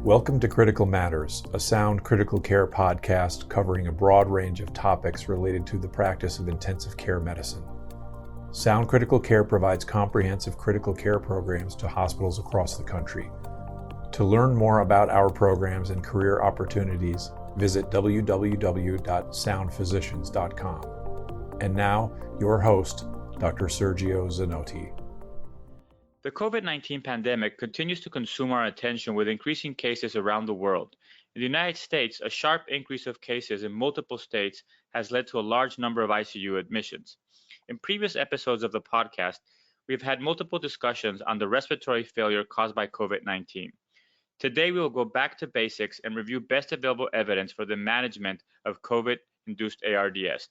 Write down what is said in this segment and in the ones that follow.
Welcome to Critical Matters, a sound critical care podcast covering a broad range of topics related to the practice of intensive care medicine. Sound Critical Care provides comprehensive critical care programs to hospitals across the country. To learn more about our programs and career opportunities, visit www.soundphysicians.com. And now, your host, Dr. Sergio Zanotti. The COVID-19 pandemic continues to consume our attention with increasing cases around the world. In the United States, a sharp increase of cases in multiple states has led to a large number of ICU admissions. In previous episodes of the podcast, we've had multiple discussions on the respiratory failure caused by COVID-19. Today, we will go back to basics and review best available evidence for the management of COVID-induced ARDS.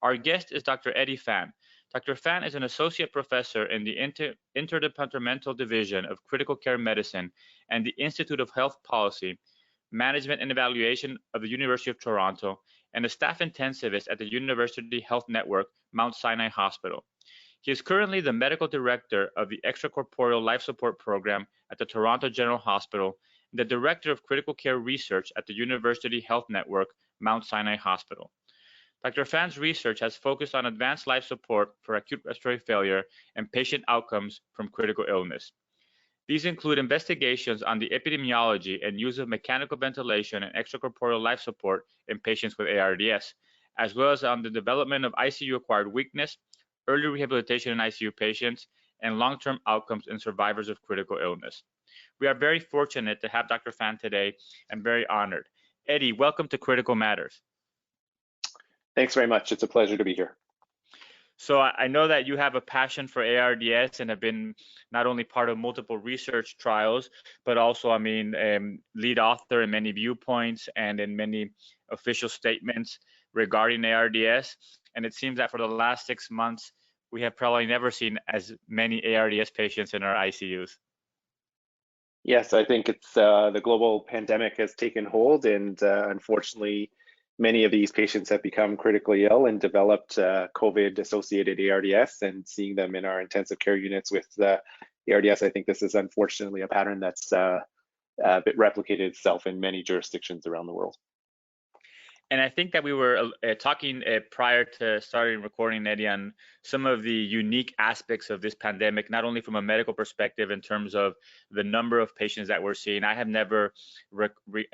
Our guest is Dr. Eddy Fan. Dr. Fan is an associate professor in the Interdepartmental Division of Critical Care Medicine and the Institute of Health Policy, Management and Evaluation of the University of Toronto, and a staff intensivist at the University Health Network, Mount Sinai Hospital. He is currently the medical director of the Extracorporeal Life Support Program at the Toronto General Hospital and the director of critical care research at the University Health Network, Mount Sinai Hospital. Dr. Fan's research has focused on advanced life support for acute respiratory failure and patient outcomes from critical illness. These include investigations on the epidemiology and use of mechanical ventilation and extracorporeal life support in patients with ARDS, as well as on the development of ICU-acquired weakness, early rehabilitation in ICU patients, and long-term outcomes in survivors of critical illness. We are very fortunate to have Dr. Fan today and very honored. Eddy, welcome to Critical Matters. Thanks very much. It's a pleasure to be here. So I know that you have a passion for ARDS and have been not only part of multiple research trials, but also, lead author in many viewpoints and in many official statements regarding ARDS. And it seems that for the last 6 months, we have probably never seen as many ARDS patients in our ICUs. Yes, I think it's the global pandemic has taken hold, and unfortunately, many of these patients have become critically ill and developed COVID-associated ARDS, and seeing them in our intensive care units with ARDS, I think this is unfortunately a pattern that's replicated itself in many jurisdictions around the world. And I think that we were talking prior to starting recording, Eddy, on some of the unique aspects of this pandemic, not only from a medical perspective in terms of the number of patients that we're seeing. I have never, I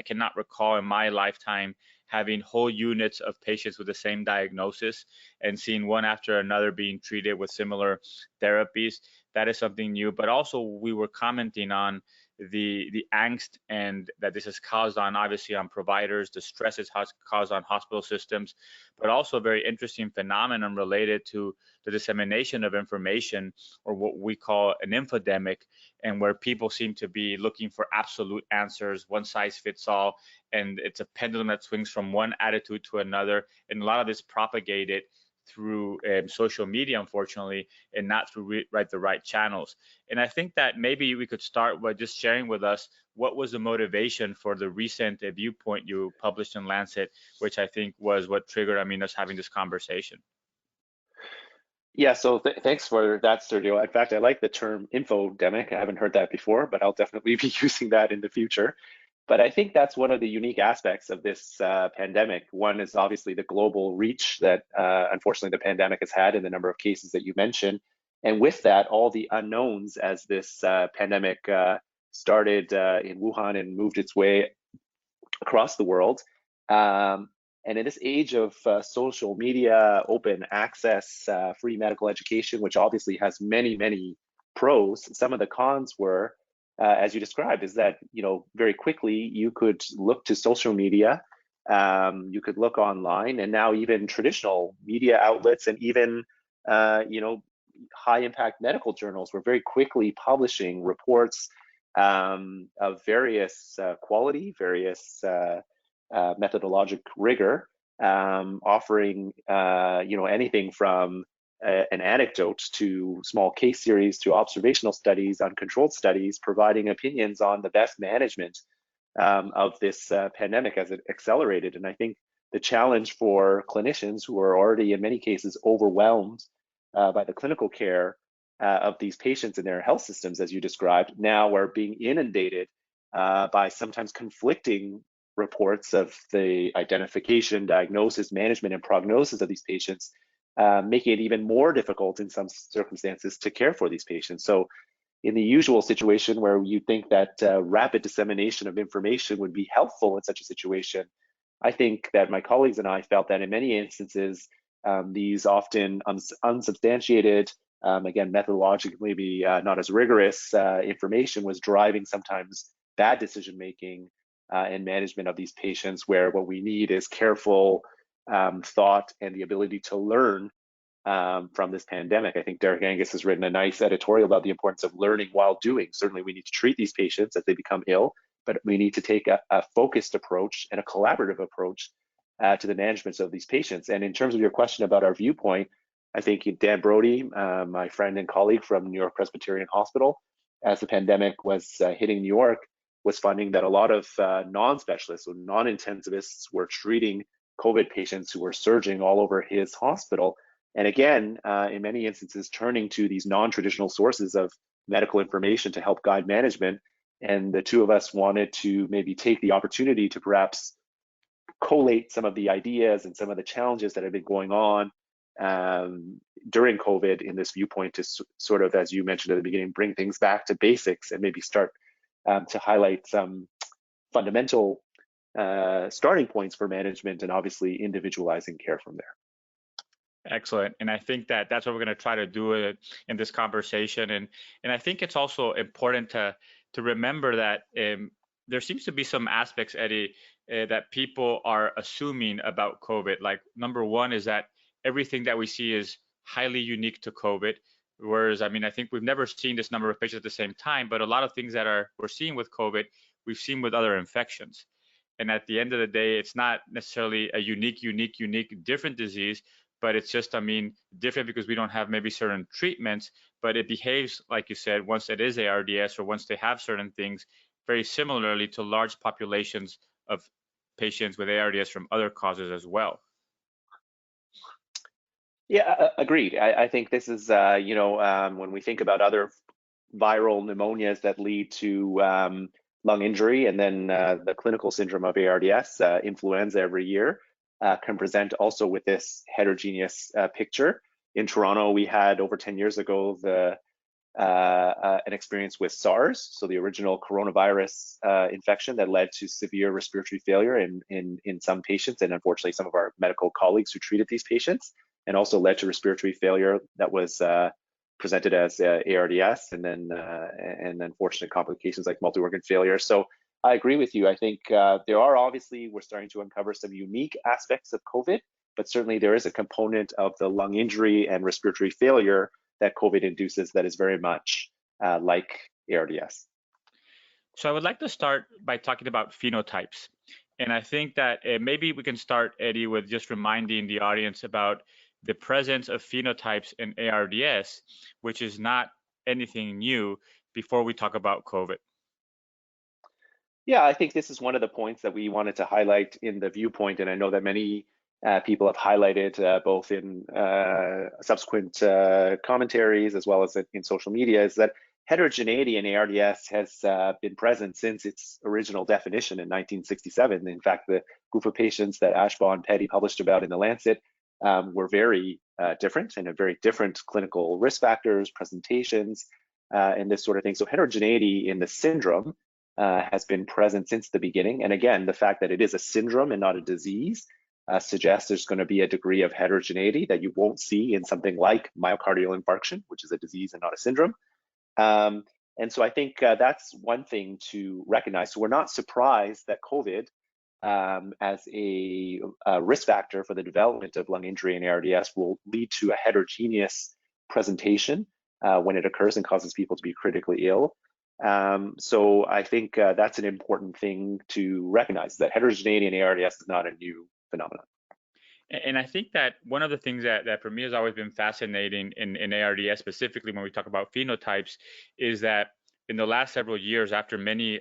cannot recall in my lifetime having whole units of patients with the same diagnosis and seeing one after another being treated with similar therapies. That is something new. But also we were commenting on the angst and that this has caused on, obviously, on providers, the stress it has caused on hospital systems, but also a very interesting phenomenon related to the dissemination of information, or what we call an infodemic, and where people seem to be looking for absolute answers, one size fits all, and it's a pendulum that swings from one attitude to another, and a lot of this propagated through social media, unfortunately, and not through the right channels. And I think that maybe we could start by just sharing with us what was the motivation for the recent viewpoint you published in Lancet, which I think was what triggered us having this conversation. Yeah, so thanks for that, Sergio. In fact, I like the term infodemic. I haven't heard that before, but I'll definitely be using that in the future. But I think that's one of the unique aspects of this pandemic. One is obviously the global reach that unfortunately the pandemic has had, and the number of cases that you mentioned. And with that, all the unknowns as this pandemic started in Wuhan and moved its way across the world. And in this age of social media, open access, free medical education, which obviously has many, many pros, some of the cons were, as you described, is that, very quickly you could look to social media, you could look online, and now even traditional media outlets and even, high impact medical journals were very quickly publishing reports of various quality, various methodologic rigor, offering, anything from an anecdote to small case series to observational studies, uncontrolled studies, providing opinions on the best management of this pandemic as it accelerated. And I think the challenge for clinicians who are already in many cases overwhelmed by the clinical care of these patients in their health systems, as you described, now are being inundated by sometimes conflicting reports of the identification, diagnosis, management, and prognosis of these patients, making it even more difficult in some circumstances to care for these patients. So in the usual situation where you think that rapid dissemination of information would be helpful in such a situation, I think that my colleagues and I felt that in many instances, these often unsubstantiated, again, methodologically maybe not as rigorous information was driving sometimes bad decision-making and management of these patients, where what we need is careful thought and the ability to learn from this pandemic. I think Derek Angus has written a nice editorial about the importance of learning while doing. Certainly we need to treat these patients as they become ill, but we need to take a focused approach and a collaborative approach to the management of these patients. And in terms of your question about our viewpoint, I think Dan Brody, my friend and colleague from New York Presbyterian Hospital, as the pandemic was hitting New York, was finding that a lot of non-specialists or non-intensivists were treating COVID patients who were surging all over his hospital. And again, in many instances, turning to these non-traditional sources of medical information to help guide management. And the two of us wanted to maybe take the opportunity to perhaps collate some of the ideas and some of the challenges that have been going on during COVID in this viewpoint to sort of, as you mentioned at the beginning, bring things back to basics and maybe start to highlight some fundamental starting points for management and obviously individualizing care from there. Excellent. And I think that that's what we're going to try to do in this conversation. And I think it's also important to remember that there seems to be some aspects, Eddy, that people are assuming about COVID. Like, number one is that everything that we see is highly unique to COVID. Whereas, I mean, I think we've never seen this number of patients at the same time, but a lot of things that we're seeing with COVID, we've seen with other infections. And at the end of the day, it's not necessarily a unique, different disease, but it's just, I mean, different because we don't have maybe certain treatments, but it behaves, like you said, once it is ARDS or once they have certain things, very similarly to large populations of patients with ARDS from other causes as well. Yeah, agreed. I think this is, when we think about other viral pneumonias that lead to lung injury and then the clinical syndrome of ARDS, influenza every year, can present also with this heterogeneous picture. In Toronto, we had over 10 years ago an experience with SARS, so the original coronavirus infection that led to severe respiratory failure in some patients, and unfortunately some of our medical colleagues who treated these patients, and also led to respiratory failure that was presented as ARDS, and then unfortunate complications like multi-organ failure. So I agree with you. I think we're starting to uncover some unique aspects of COVID, but certainly there is a component of the lung injury and respiratory failure that COVID induces that is very much like ARDS. So I would like to start by talking about phenotypes. And I think that maybe we can start, Eddy, with just reminding the audience about the presence of phenotypes in ARDS, which is not anything new, before we talk about COVID. Yeah, I think this is one of the points that we wanted to highlight in the viewpoint, and I know that many people have highlighted both in subsequent commentaries as well as in social media, is that heterogeneity in ARDS has been present since its original definition in 1967. In fact, the group of patients that Ashbaugh and Petty published about in The Lancet were very different and have very different clinical risk factors, presentations, and this sort of thing. So heterogeneity in the syndrome has been present since the beginning. And again, the fact that it is a syndrome and not a disease suggests there's going to be a degree of heterogeneity that you won't see in something like myocardial infarction, which is a disease and not a syndrome. And so I think that's one thing to recognize. So we're not surprised that COVID, as a risk factor for the development of lung injury and ARDS, will lead to a heterogeneous presentation when it occurs and causes people to be critically ill. So I think that's an important thing to recognize, that heterogeneity in ARDS is not a new phenomenon. And I think that one of the things that for me has always been fascinating in ARDS, specifically when we talk about phenotypes, is that in the last several years, after many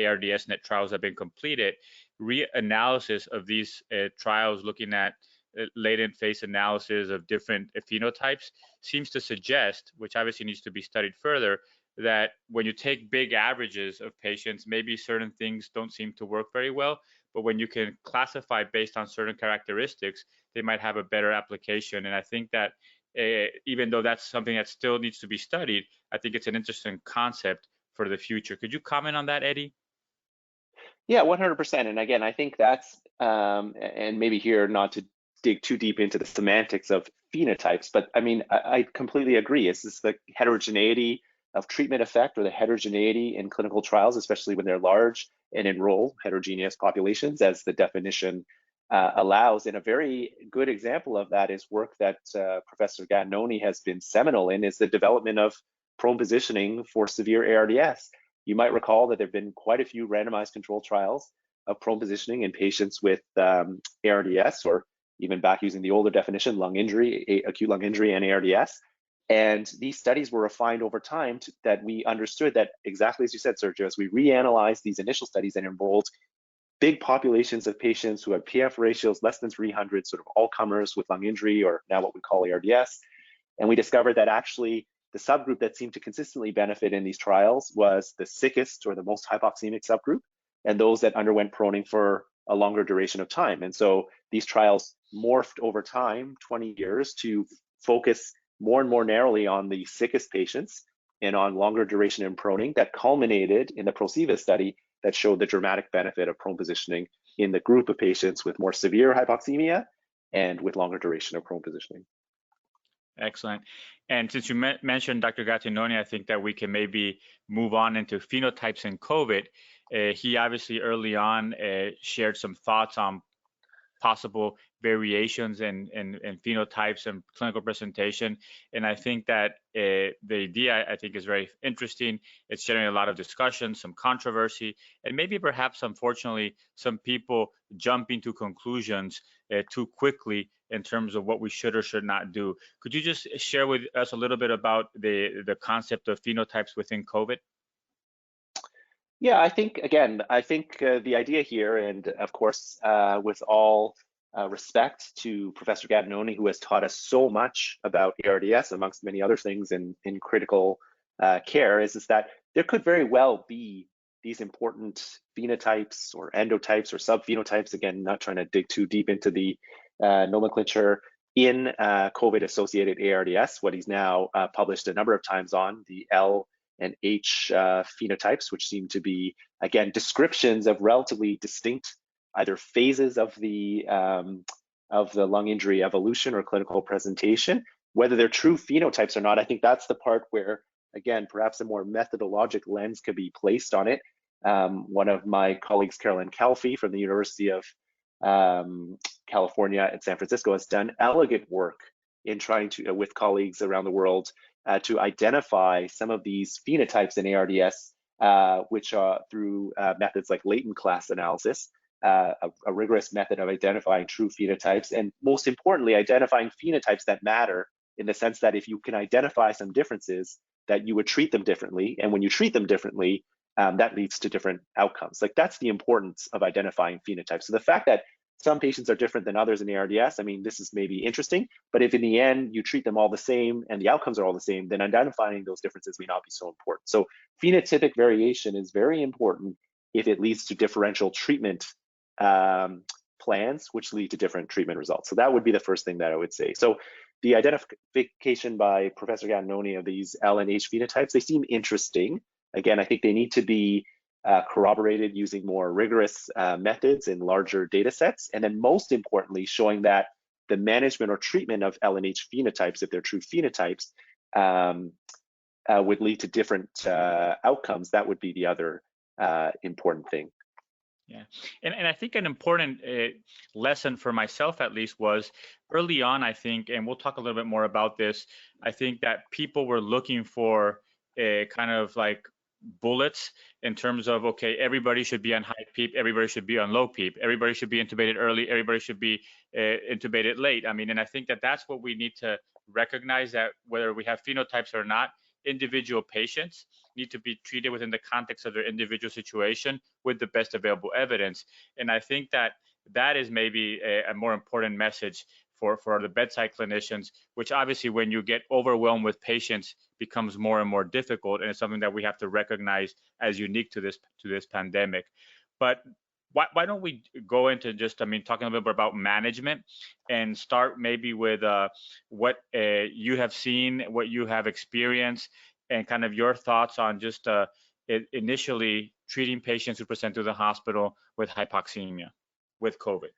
ARDS net trials have been completed, reanalysis of these trials looking at latent phase analysis of different phenotypes seems to suggest, which obviously needs to be studied further, that when you take big averages of patients, maybe certain things don't seem to work very well, but when you can classify based on certain characteristics, they might have a better application. And I think that even though that's something that still needs to be studied, I think it's an interesting concept for the future. Could you comment on that, Eddy? Yeah, 100%. And again, I think that's, and maybe here not to dig too deep into the semantics of phenotypes, but I mean, I completely agree. It's just the heterogeneity of treatment effect, or the heterogeneity in clinical trials, especially when they're large and enroll heterogeneous populations, as the definition allows. And a very good example of that is work that Professor Gattinoni has been seminal in, is the development of prone positioning for severe ARDS. You might recall that there have been quite a few randomized controlled trials of prone positioning in patients with ARDS, or even back using the older definition, lung injury, acute lung injury and ARDS. And these studies were refined over time that we understood that, exactly as you said, Sergio, as we reanalyzed these initial studies and enrolled big populations of patients who had PF ratios less than 300, sort of all comers with lung injury, or now what we call ARDS. And we discovered that actually the subgroup that seemed to consistently benefit in these trials was the sickest, or the most hypoxemic subgroup, and those that underwent proning for a longer duration of time. And so these trials morphed over time, 20 years, to focus more and more narrowly on the sickest patients and on longer duration in proning, that culminated in the PROCEVA study that showed the dramatic benefit of prone positioning in the group of patients with more severe hypoxemia and with longer duration of prone positioning. Excellent. And since you mentioned Dr. Gattinoni, I think that we can maybe move on into phenotypes in COVID. He obviously early on shared some thoughts on possible variations in phenotypes and clinical presentation. And I think that the idea, I think, is very interesting. It's generating a lot of discussion, some controversy, and maybe perhaps, unfortunately, some people jumping to conclusions too quickly in terms of what we should or should not do. Could you just share with us a little bit about the concept of phenotypes within COVID? Yeah, I think the idea here, and of course, with all respect to Professor Gattinoni, who has taught us so much about ARDS, amongst many other things in critical care, is that there could very well be these important phenotypes or endotypes or subphenotypes, again, not trying to dig too deep into the nomenclature, in COVID-associated ARDS, what he's now published a number of times on, the L and H phenotypes, which seem to be, again, descriptions of relatively distinct either phases of the lung injury evolution or clinical presentation. Whether they're true phenotypes or not, I think that's the part where, again, perhaps a more methodologic lens could be placed on it. One of my colleagues, Carolyn Calfee from the University of California at San Francisco, has done elegant work in trying to, with colleagues around the world, to identify some of these phenotypes in ARDS, which are through methods like latent class analysis, a rigorous method of identifying true phenotypes, and most importantly, identifying phenotypes that matter, in the sense that if you can identify some differences, that you would treat them differently, and when you treat them differently, that leads to different outcomes. Like, that's the importance of identifying phenotypes. So the fact that some patients are different than others in ARDS, I mean, this is maybe interesting, but if in the end you treat them all the same and the outcomes are all the same, then identifying those differences may not be so important. So phenotypic variation is very important if it leads to differential treatment plans, which lead to different treatment results. So that would be the first thing that I would say. So the identification by Professor Gattinoni of these L and H phenotypes, they seem interesting. Again, I think they need to be corroborated using more rigorous methods in larger data sets. And then most importantly, showing that the management or treatment of L and H phenotypes, if they're true phenotypes, would lead to different outcomes. That would be the other important thing. Yeah, and I think an important lesson for myself, at least, was early on, I think, and we'll talk a little bit more about this, I think that people were looking for a kind of like bullets in terms of, okay, everybody should be on high PEEP, everybody should be on low PEEP, everybody should be intubated early, everybody should be intubated late. I mean, and I think that that's what we need to recognize, that whether we have phenotypes or not, individual patients need to be treated within the context of their individual situation with the best available evidence. And I think that that is maybe a more important message for the bedside clinicians, which obviously when you get overwhelmed with patients becomes more and more difficult, and it's something that we have to recognize as unique to this pandemic. But why don't we go into just, talking a little bit about management, and start maybe with what you have seen, what you have experienced, and kind of your thoughts on just initially treating patients who present to the hospital with hypoxemia, with COVID.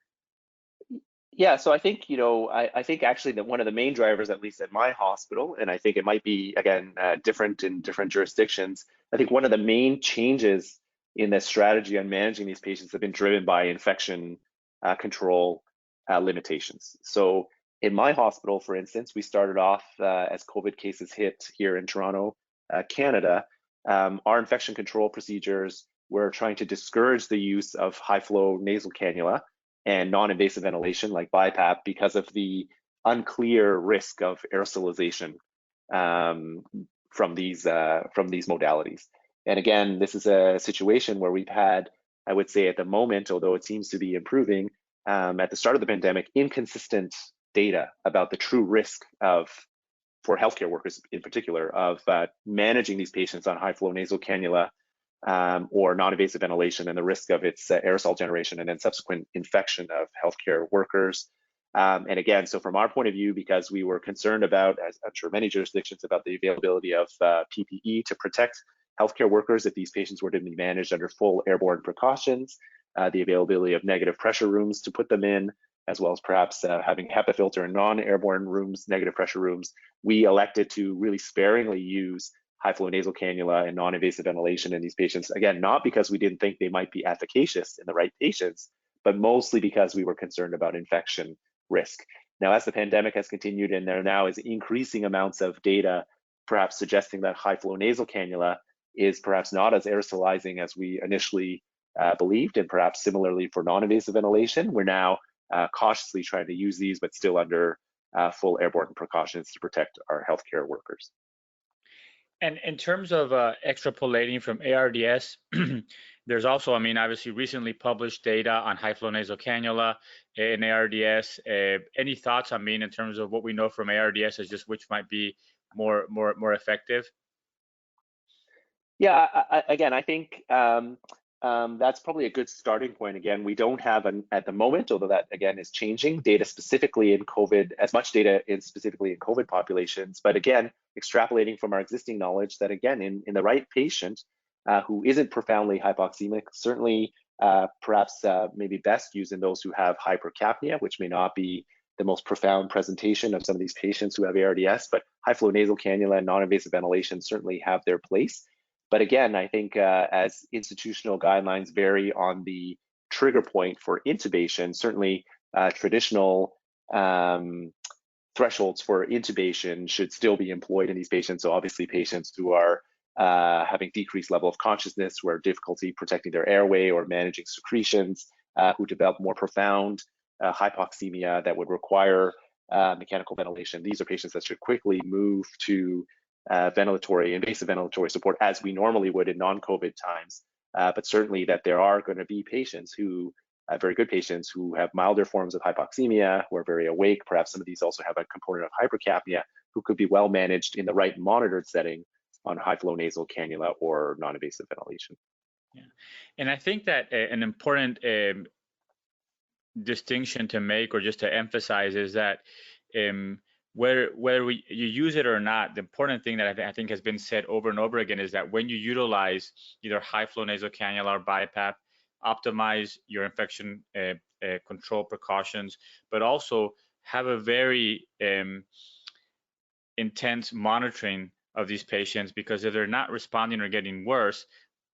Yeah, so I think, I think actually that one of the main drivers, at least at my hospital, and I think it might be, again, different in different jurisdictions, I think one of the main changes in the strategy on managing these patients have been driven by infection control limitations. So in my hospital, for instance, we started off as COVID cases hit here in Toronto, Canada, our infection control procedures were trying to discourage the use of high flow nasal cannula and non-invasive ventilation like BiPAP because of the unclear risk of aerosolization from these modalities. And again, this is a situation where we've had, I would say at the moment, although it seems to be improving, at the start of the pandemic, inconsistent data about the true risk for healthcare workers in particular, of managing these patients on high flow nasal cannula or non-invasive ventilation, and the risk of its aerosol generation and then subsequent infection of healthcare workers. And again, so from our point of view, because we were concerned about, as I'm sure many jurisdictions, about the availability of PPE to protect healthcare workers if these patients were to be managed under full airborne precautions, the availability of negative pressure rooms to put them in, as well as perhaps having HEPA filter in non-airborne rooms, negative pressure rooms, we elected to really sparingly use high flow nasal cannula and non-invasive ventilation in these patients. Again, not because we didn't think they might be efficacious in the right patients, but mostly because we were concerned about infection risk. Now, as the pandemic has continued and there now is increasing amounts of data, perhaps suggesting that high flow nasal cannula is perhaps not as aerosolizing as we initially believed, and perhaps similarly for non-invasive ventilation, we're now cautiously trying to use these, but still under full airborne precautions to protect our healthcare workers. And in terms of extrapolating from ARDS, there's also, obviously recently published data on high flow nasal cannula in ARDS. Any thoughts, in terms of what we know from ARDS as just which might be more effective? Yeah, again, I think that's probably a good starting point. Again, we don't have at the moment, although that again is changing, data specifically in COVID, as much data specifically in COVID populations. But again, extrapolating from our existing knowledge that again, in the right patient who isn't profoundly hypoxemic, certainly perhaps maybe best used in those who have hypercapnia, which may not be the most profound presentation of some of these patients who have ARDS, but high flow nasal cannula and non-invasive ventilation certainly have their place. But again, I think as institutional guidelines vary on the trigger point for intubation, certainly traditional thresholds for intubation should still be employed in these patients. So obviously patients who are having decreased level of consciousness, who have difficulty protecting their airway or managing secretions, who develop more profound hypoxemia that would require mechanical ventilation. These are patients that should quickly move to invasive ventilatory support as we normally would in non-COVID times. But certainly that there are going to be patients who, very good patients who have milder forms of hypoxemia, who are very awake. Perhaps some of these also have a component of hypercapnia, who could be well managed in the right monitored setting on high flow nasal cannula or non-invasive ventilation. Yeah, and I think that an important distinction to make, or just to emphasize, is that whether you use it or not, the important thing that I think has been said over and over again is that when you utilize either high flow nasal cannula or BiPAP, optimize your infection control precautions, but also have a very intense monitoring of these patients, because if they're not responding or getting worse,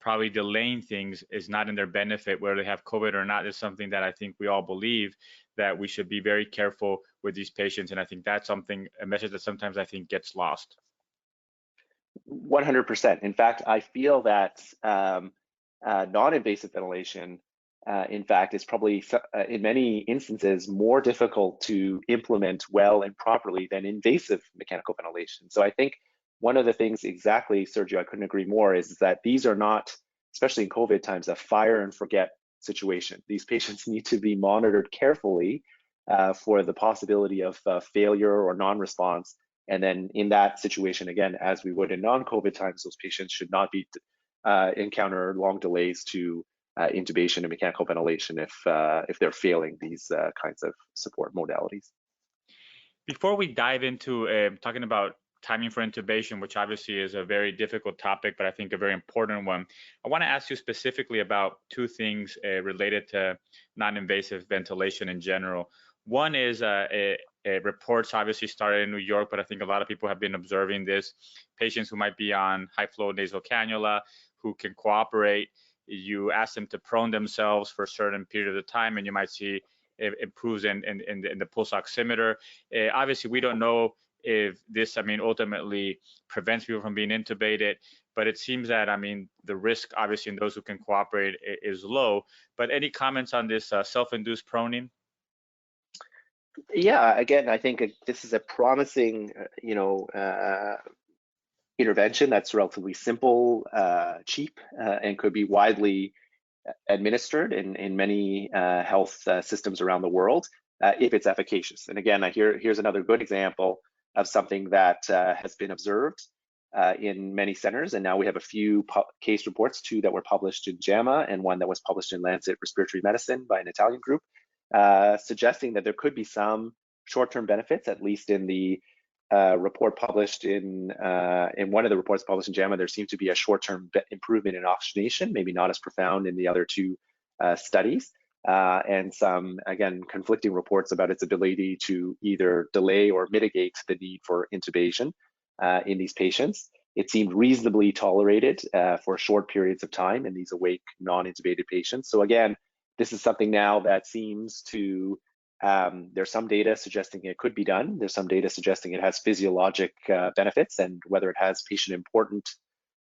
probably delaying things is not in their benefit, whether they have COVID or not. Is something that I think we all believe, that we should be very careful with these patients. And I think that's a message that sometimes I think gets lost. 100%. In fact, I feel that non-invasive ventilation, in fact, is probably in many instances more difficult to implement well and properly than invasive mechanical ventilation. So I think one of the things, exactly, Sergio, I couldn't agree more, is that these are not, especially in COVID times, a fire and forget situation. These patients need to be monitored carefully for the possibility of failure or non-response. And then in that situation, again, as we would in non-COVID times, those patients should not be encounter long delays to intubation and mechanical ventilation if they're failing these kinds of support modalities. Before we dive into talking about timing for intubation, which obviously is a very difficult topic, but I think a very important one, I want to ask you specifically about two things related to non-invasive ventilation in general. One is reports obviously started in New York, but I think a lot of people have been observing this. Patients who might be on high-flow nasal cannula, who can cooperate, you ask them to prone themselves for a certain period of time, and you might see it improves in the pulse oximeter. Obviously, we don't know if this, ultimately prevents people from being intubated, but it seems that, the risk, obviously, in those who can cooperate is low. But any comments on this self-induced proning? Yeah, again, I think this is a promising, intervention that's relatively simple, cheap, and could be widely administered in many health systems around the world if it's efficacious. And again, here's another good example of something that has been observed in many centers. And now we have a few case reports, two that were published in JAMA and one that was published in Lancet Respiratory Medicine by an Italian group, suggesting that there could be some short-term benefits, at least in the report published in one of the reports published in JAMA. There seemed to be a short-term improvement in oxygenation, maybe not as profound in the other two studies, and some, again, conflicting reports about its ability to either delay or mitigate the need for intubation in these patients. It seemed reasonably tolerated for short periods of time in these awake, non-intubated patients. So again, this is something now that seems to there's some data suggesting it could be done. There's some data suggesting it has physiologic benefits, and whether it has patient-important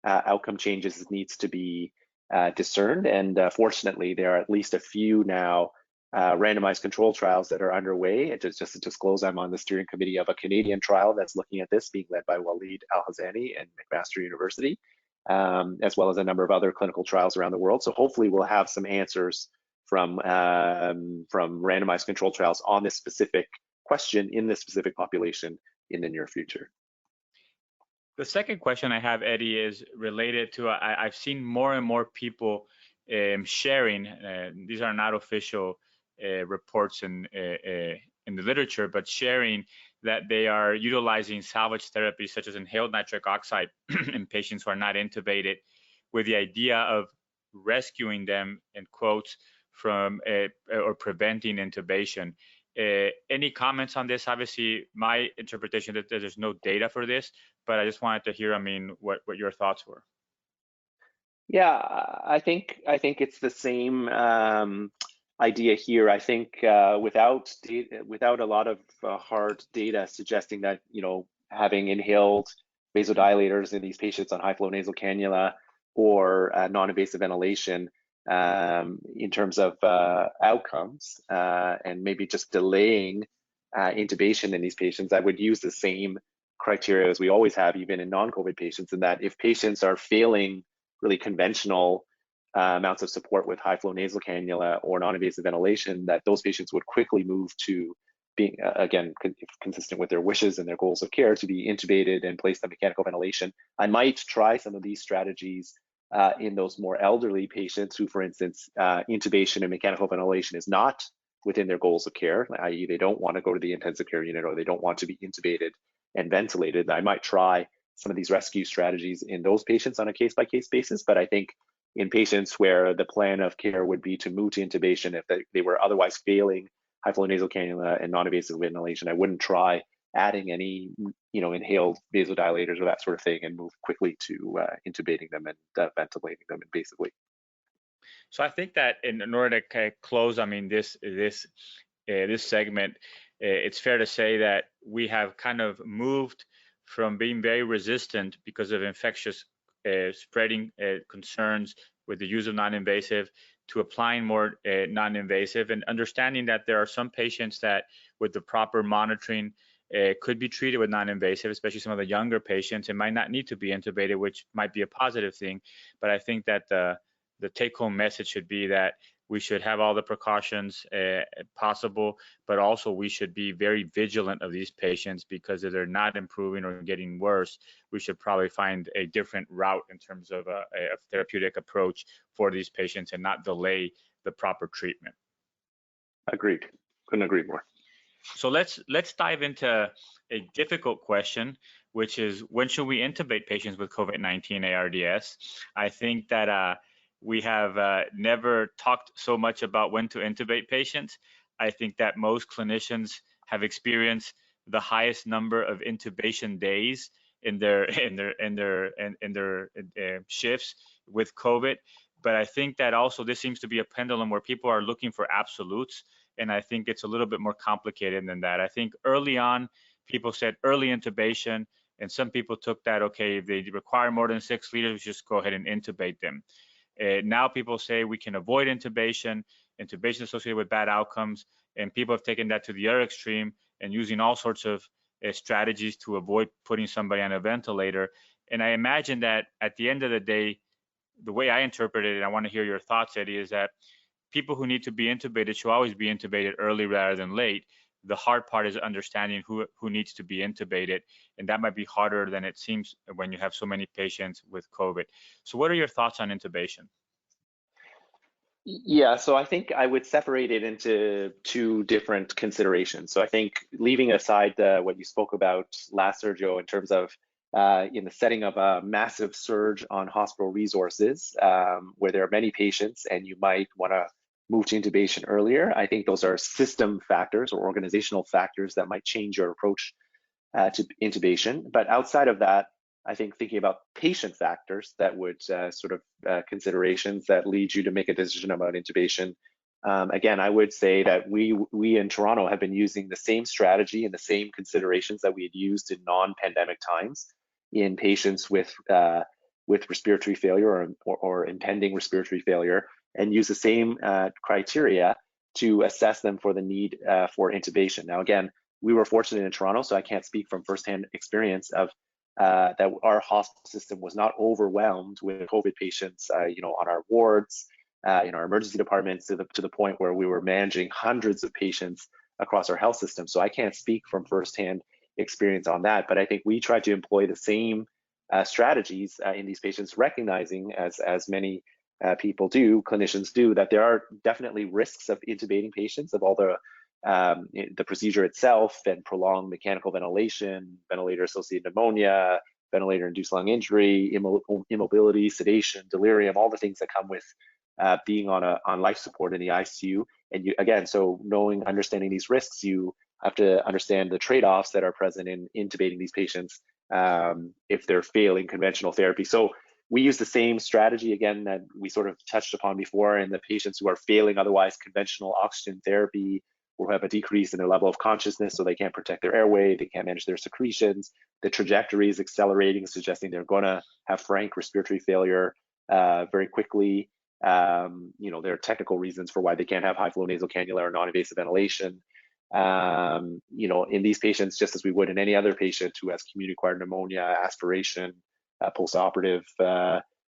outcome changes needs to be discerned. And fortunately, there are at least a few now randomized control trials that are underway. And just to disclose, I'm on the steering committee of a Canadian trial that's looking at this, being led by Walid Al-Hazani and McMaster University, as well as a number of other clinical trials around the world. So hopefully we'll have some answers from randomized control trials on this specific question in this specific population in the near future. The second question I have, Eddy, is related to I've seen more and more people sharing. These are not official reports in the literature, but sharing that they are utilizing salvage therapy such as inhaled nitric oxide in patients who are not intubated, with the idea of rescuing them, in quotes, from or preventing intubation. Any comments on this? Obviously, my interpretation is that there's no data for this, but I just wanted to hear, what your thoughts were. Yeah, I think it's the same idea here. I think without a lot of hard data suggesting that having inhaled vasodilators in these patients on high flow nasal cannula or non-invasive ventilation in terms of outcomes and maybe just delaying intubation in these patients, I would use the same criteria as we always have, even in non-COVID patients, in that if patients are failing really conventional amounts of support with high flow nasal cannula or non-invasive ventilation, that those patients would quickly move to being, again, consistent with their wishes and their goals of care, to be intubated and placed on mechanical ventilation. I might try some of these strategies in those more elderly patients who, for instance, intubation and mechanical ventilation is not within their goals of care, i.e. they don't want to go to the intensive care unit or they don't want to be intubated and ventilated. I might try some of these rescue strategies in those patients on a case-by-case basis, but I think in patients where the plan of care would be to move to intubation if they were otherwise failing high flow nasal cannula and non-invasive ventilation, I wouldn't try adding any inhaled vasodilators or that sort of thing and move quickly to intubating them and ventilating them invasively. So I think that in order to close, this segment, it's fair to say that we have kind of moved from being very resistant because of infectious spreading concerns with the use of non-invasive to applying more non-invasive, and understanding that there are some patients that with the proper monitoring could be treated with non-invasive, especially some of the younger patients. It might not need to be intubated, which might be a positive thing. But I think that the take-home message should be that we should have all the precautions possible, but also we should be very vigilant of these patients, because if they're not improving or getting worse, we should probably find a different route in terms of a therapeutic approach for these patients and not delay the proper treatment. Agreed. Couldn't agree more. So let's dive into a difficult question, which is, when should we intubate patients with COVID-19 ARDS? I think that we have never talked so much about when to intubate patients. I think that most clinicians have experienced the highest number of intubation days in their shifts with COVID. But I think that also this seems to be a pendulum where people are looking for absolutes. And I think it's a little bit more complicated than that. I think early on, people said early intubation, and some people took that, okay, if they require more than 6 liters, just go ahead and intubate them. Now people say we can avoid intubation associated with bad outcomes, and people have taken that to the other extreme and using all sorts of strategies to avoid putting somebody on a ventilator. And I imagine that at the end of the day, the way I interpret it, and I want to hear your thoughts, Eddy, is that people who need to be intubated should always be intubated early rather than late. The hard part is understanding who needs to be intubated, and that might be harder than it seems when you have so many patients with COVID. So what are your thoughts on intubation? Yeah, so I think I would separate it into two different considerations. So I think, leaving aside what you spoke about last, Sergio, in terms of in the setting of a massive surge on hospital resources, where there are many patients and you might want to move to intubation earlier, I think those are system factors or organizational factors that might change your approach to intubation. But outside of that, I think thinking about patient factors that would considerations that lead you to make a decision about intubation. Again, I would say that we in Toronto have been using the same strategy and the same considerations that we had used in non-pandemic times in patients with respiratory failure or impending respiratory failure, and use the same criteria to assess them for the need for intubation. Now, again, we were fortunate in Toronto, so I can't speak from firsthand experience of that our hospital system was not overwhelmed with COVID patients, on our wards, in our emergency departments, to the point where we were managing hundreds of patients across our health system. So I can't speak from firsthand experience on that, but I think we tried to employ the same strategies in these patients, recognizing, as many people do, clinicians do, that there are definitely risks of intubating patients, of all the procedure itself and prolonged mechanical ventilation, ventilator-associated pneumonia, ventilator-induced lung injury, immobility, sedation, delirium, all the things that come with being on life support in the ICU. And so understanding these risks, you have to understand the trade-offs that are present in intubating these patients if they're failing conventional therapy. So we use the same strategy, again, that we sort of touched upon before, in the patients who are failing otherwise conventional oxygen therapy, or have a decrease in their level of consciousness, so they can't protect their airway, they can't manage their secretions, the trajectory is accelerating, suggesting they're going to have frank respiratory failure very quickly. There are technical reasons for why they can't have high flow nasal cannula or non-invasive ventilation. In these patients, just as we would in any other patient who has community-acquired pneumonia, aspiration, postoperative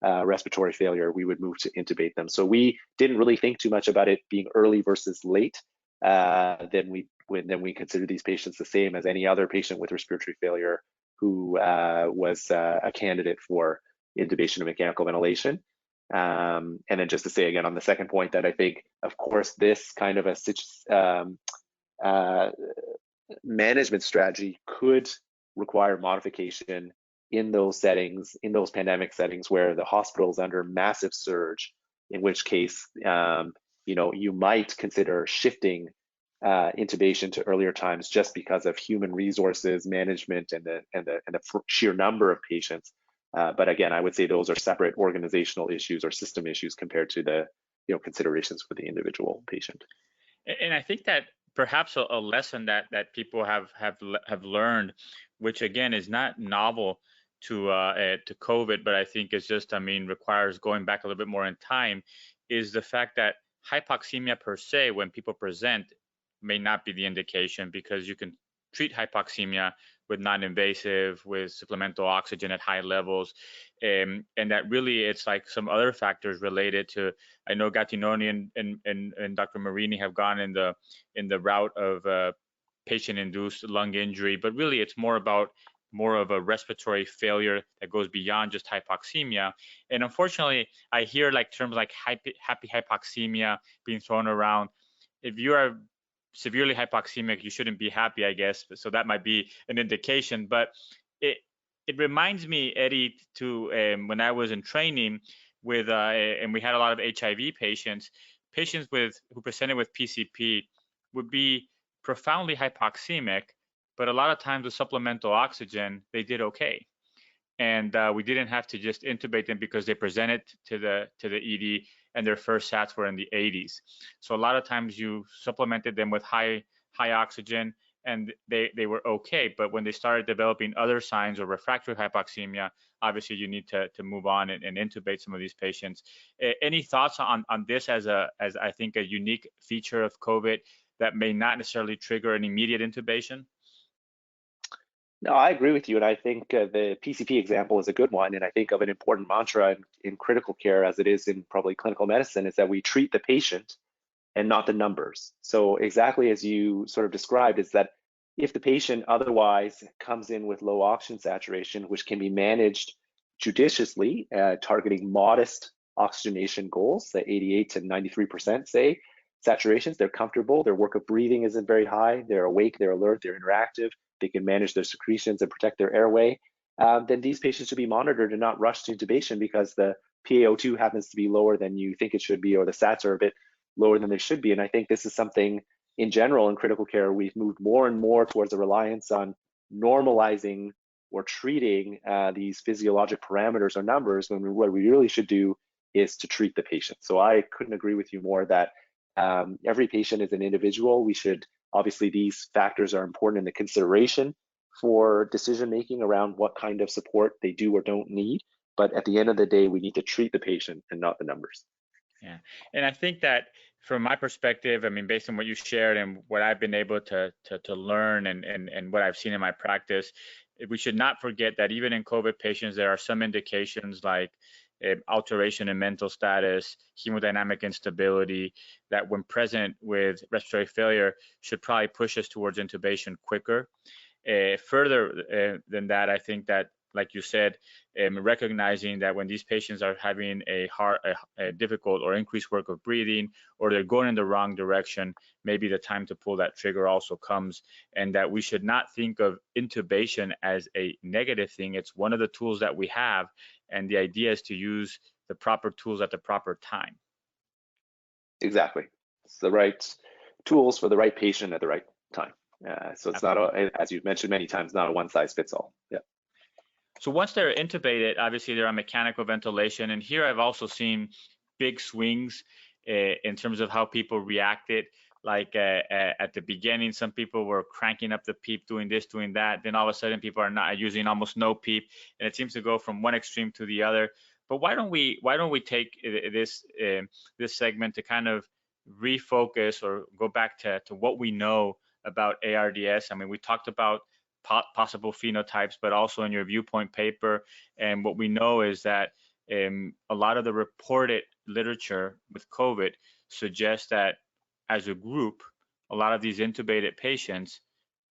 respiratory failure, we would move to intubate them. So we didn't really think too much about it being early versus late. Then we consider these patients the same as any other patient with respiratory failure who was a candidate for intubation and mechanical ventilation. And then just to say again on the second point, that I think, of course, this kind of a management strategy could require modification in those settings, in those pandemic settings where the hospital is under massive surge, in which case you might consider shifting intubation to earlier times, just because of human resources management and the sheer number of patients. But again, I would say those are separate organizational issues or system issues compared to the considerations for the individual patient. And I think that perhaps a lesson that people have learned, which again is not novel to COVID, but I think is just, requires going back a little bit more in time, is the fact that hypoxemia per se, when people present, may not be the indication, because you can treat hypoxemia with non-invasive, with supplemental oxygen at high levels, and that really it's like some other factors related to. I know Gattinoni and Dr. Marini have gone in the route of patient-induced lung injury, but really it's more of a respiratory failure that goes beyond just hypoxemia. And unfortunately, I hear like terms like happy hypoxemia being thrown around. If you are severely hypoxemic, you shouldn't be happy, I guess. So that might be an indication. But it reminds me, Eddy, to when I was in training with, and we had a lot of HIV patients who presented with PCP would be profoundly hypoxemic, but a lot of times with supplemental oxygen, they did okay. And we didn't have to just intubate them because they presented to the ED and their first SATs were in the 80s. So a lot of times you supplemented them with high oxygen and they were okay. But when they started developing other signs or refractory hypoxemia, obviously you need to move on and intubate some of these patients. Any thoughts on this as I think a unique feature of COVID that may not necessarily trigger an immediate intubation? No, I agree with you, and I think the PCP example is a good one. And I think of an important mantra in critical care, as it is in probably clinical medicine, is that we treat the patient and not the numbers. So exactly as you sort of described, is that if the patient otherwise comes in with low oxygen saturation, which can be managed judiciously, targeting modest oxygenation goals, the 88 to 93%, say, saturations, they're comfortable, their work of breathing isn't very high, they're awake, they're alert, they're interactive, they can manage their secretions and protect their airway, then these patients should be monitored and not rushed to intubation because the PaO2 happens to be lower than you think it should be, or the SATs are a bit lower than they should be. And I think this is something in general in critical care, we've moved more and more towards a reliance on normalizing or treating these physiologic parameters or numbers, when what we really should do is to treat the patient. So I couldn't agree with you more that every patient is an individual. We should, obviously these factors are important in the consideration for decision making around what kind of support they do or don't need. But at the end of the day, we need to treat the patient and not the numbers. Yeah, and I think that from my perspective, I mean, based on what you shared and what I've been able to learn and what I've seen in my practice, we should not forget that even in COVID patients, there are some indications like alteration in mental status, hemodynamic instability, that when present with respiratory failure should probably push us towards intubation quicker. Further than that, I think that, like you said, recognizing that when these patients are having a difficult or increased work of breathing, or they're going in the wrong direction, maybe the time to pull that trigger also comes, and that we should not think of intubation as a negative thing. It's one of the tools that we have, and the idea is to use the proper tools at the proper time. Exactly. It's the right tools for the right patient at the right time. So it's Absolutely. Not, as you've mentioned many times, not a one size fits all. Yeah. So once they're intubated, obviously they're on mechanical ventilation. And here I've also seen big swings in terms of how people reacted. Like at the beginning, some people were cranking up the PEEP, doing this, doing that. Then all of a sudden people are not using almost no PEEP. And it seems to go from one extreme to the other. But why don't we take this segment to kind of refocus or go back to what we know about ARDS? I mean, we talked about possible phenotypes, but also in your viewpoint paper. And what we know is that a lot of the reported literature with COVID suggests that as a group, a lot of these intubated patients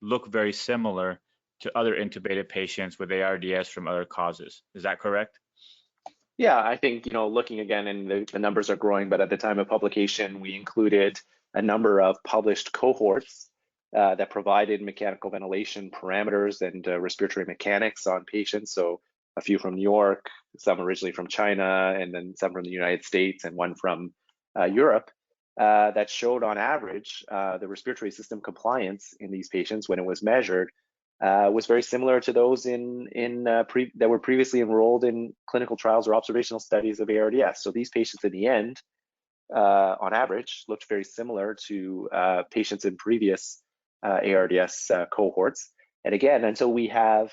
look very similar to other intubated patients with ARDS from other causes. Is that correct? Yeah, I think, looking again, and the numbers are growing, but at the time of publication, we included a number of published cohorts that provided mechanical ventilation parameters and respiratory mechanics on patients. So a few from New York, some originally from China, and then some from the United States, and one from Europe, that showed on average the respiratory system compliance in these patients when it was measured was very similar to those that were previously enrolled in clinical trials or observational studies of ARDS. So these patients in the end, on average, looked very similar to patients in previous ARDS cohorts. And again, until we have,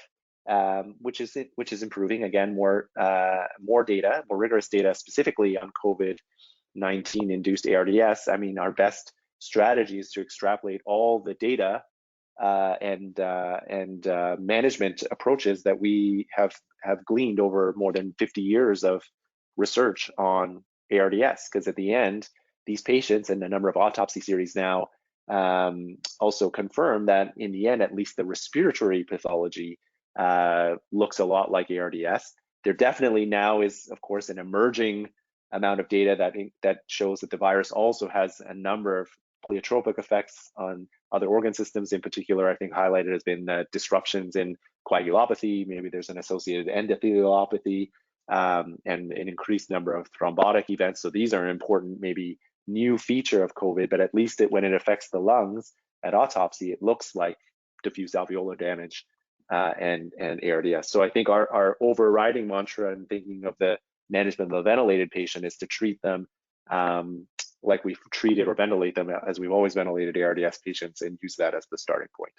which is improving, again, more data, more rigorous data specifically on COVID-19 induced ARDS. I mean, our best strategy is to extrapolate all the data and management approaches that we have gleaned over more than 50 years of research on ARDS. Because at the end, these patients and a number of autopsy series now also confirm that in the end, at least the respiratory pathology looks a lot like ARDS. There definitely now is, of course, an emerging amount of data that shows that the virus also has a number of pleiotropic effects on other organ systems. In particular, I think highlighted has been disruptions in coagulopathy. Maybe there's an associated endotheliopathy and an increased number of thrombotic events. So these are an important, maybe new feature of COVID, but at least when it affects the lungs at autopsy, it looks like diffuse alveolar damage and ARDS. So I think our overriding mantra in thinking of the management of the ventilated patient is to treat them like we've treated or ventilate them as we've always ventilated ARDS patients, and use that as the starting point.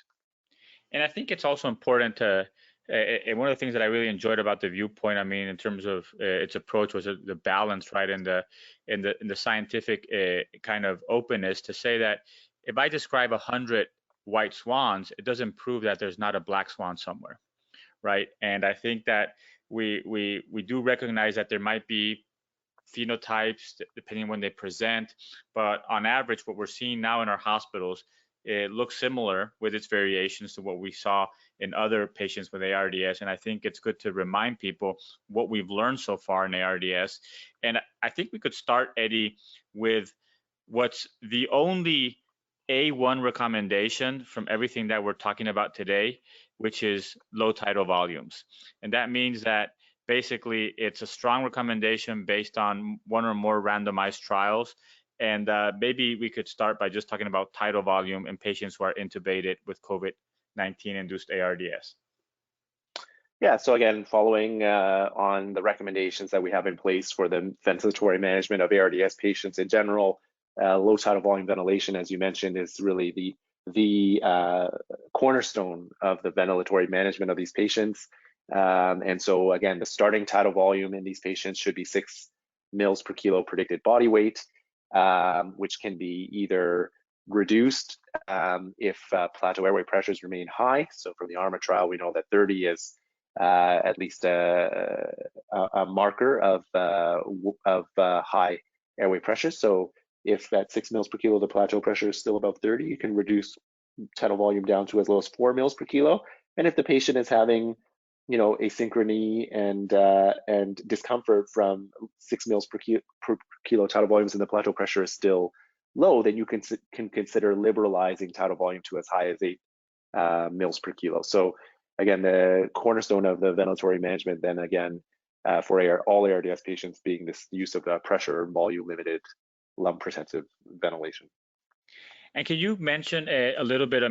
And I think it's also important to, and one of the things that I really enjoyed about the viewpoint, I mean, in terms of its approach, was the balance, right, in the scientific kind of openness to say that if I describe 100 white swans, it doesn't prove that there's not a black swan somewhere, right? And I think that we do recognize that there might be phenotypes depending on when they present, but on average, what we're seeing now in our hospitals, it looks similar with its variations to what we saw in other patients with ARDS. And I think it's good to remind people what we've learned so far in ARDS. And I think we could start, Eddy, with what's the only A1 recommendation from everything that we're talking about today, which is low tidal volumes. And that means that basically it's a strong recommendation based on one or more randomized trials. And maybe we could start by just talking about tidal volume in patients who are intubated with COVID-19 induced ARDS. Yeah, so again, following on the recommendations that we have in place for the ventilatory management of ARDS patients in general, low tidal volume ventilation, as you mentioned, is really the cornerstone of the ventilatory management of these patients. And so again, the starting tidal volume in these patients should be 6 mils per kilo predicted body weight, which can be either reduced if plateau airway pressures remain high. So from the ARMA trial, we know that 30 is at least a marker of high airway pressure. So if at 6 mils per kilo, the plateau pressure is still above 30, you can reduce tidal volume down to as low as 4 mils per kilo. And if the patient is having, asynchrony and discomfort from 6 mils per kilo tidal volumes and the plateau pressure is still low, then you can consider liberalizing tidal volume to as high as 8 mils per kilo. So again, the cornerstone of the ventilatory management, then again, for all ARDS patients, being this use of pressure and volume limited lung protective ventilation. And can you mention a little bit,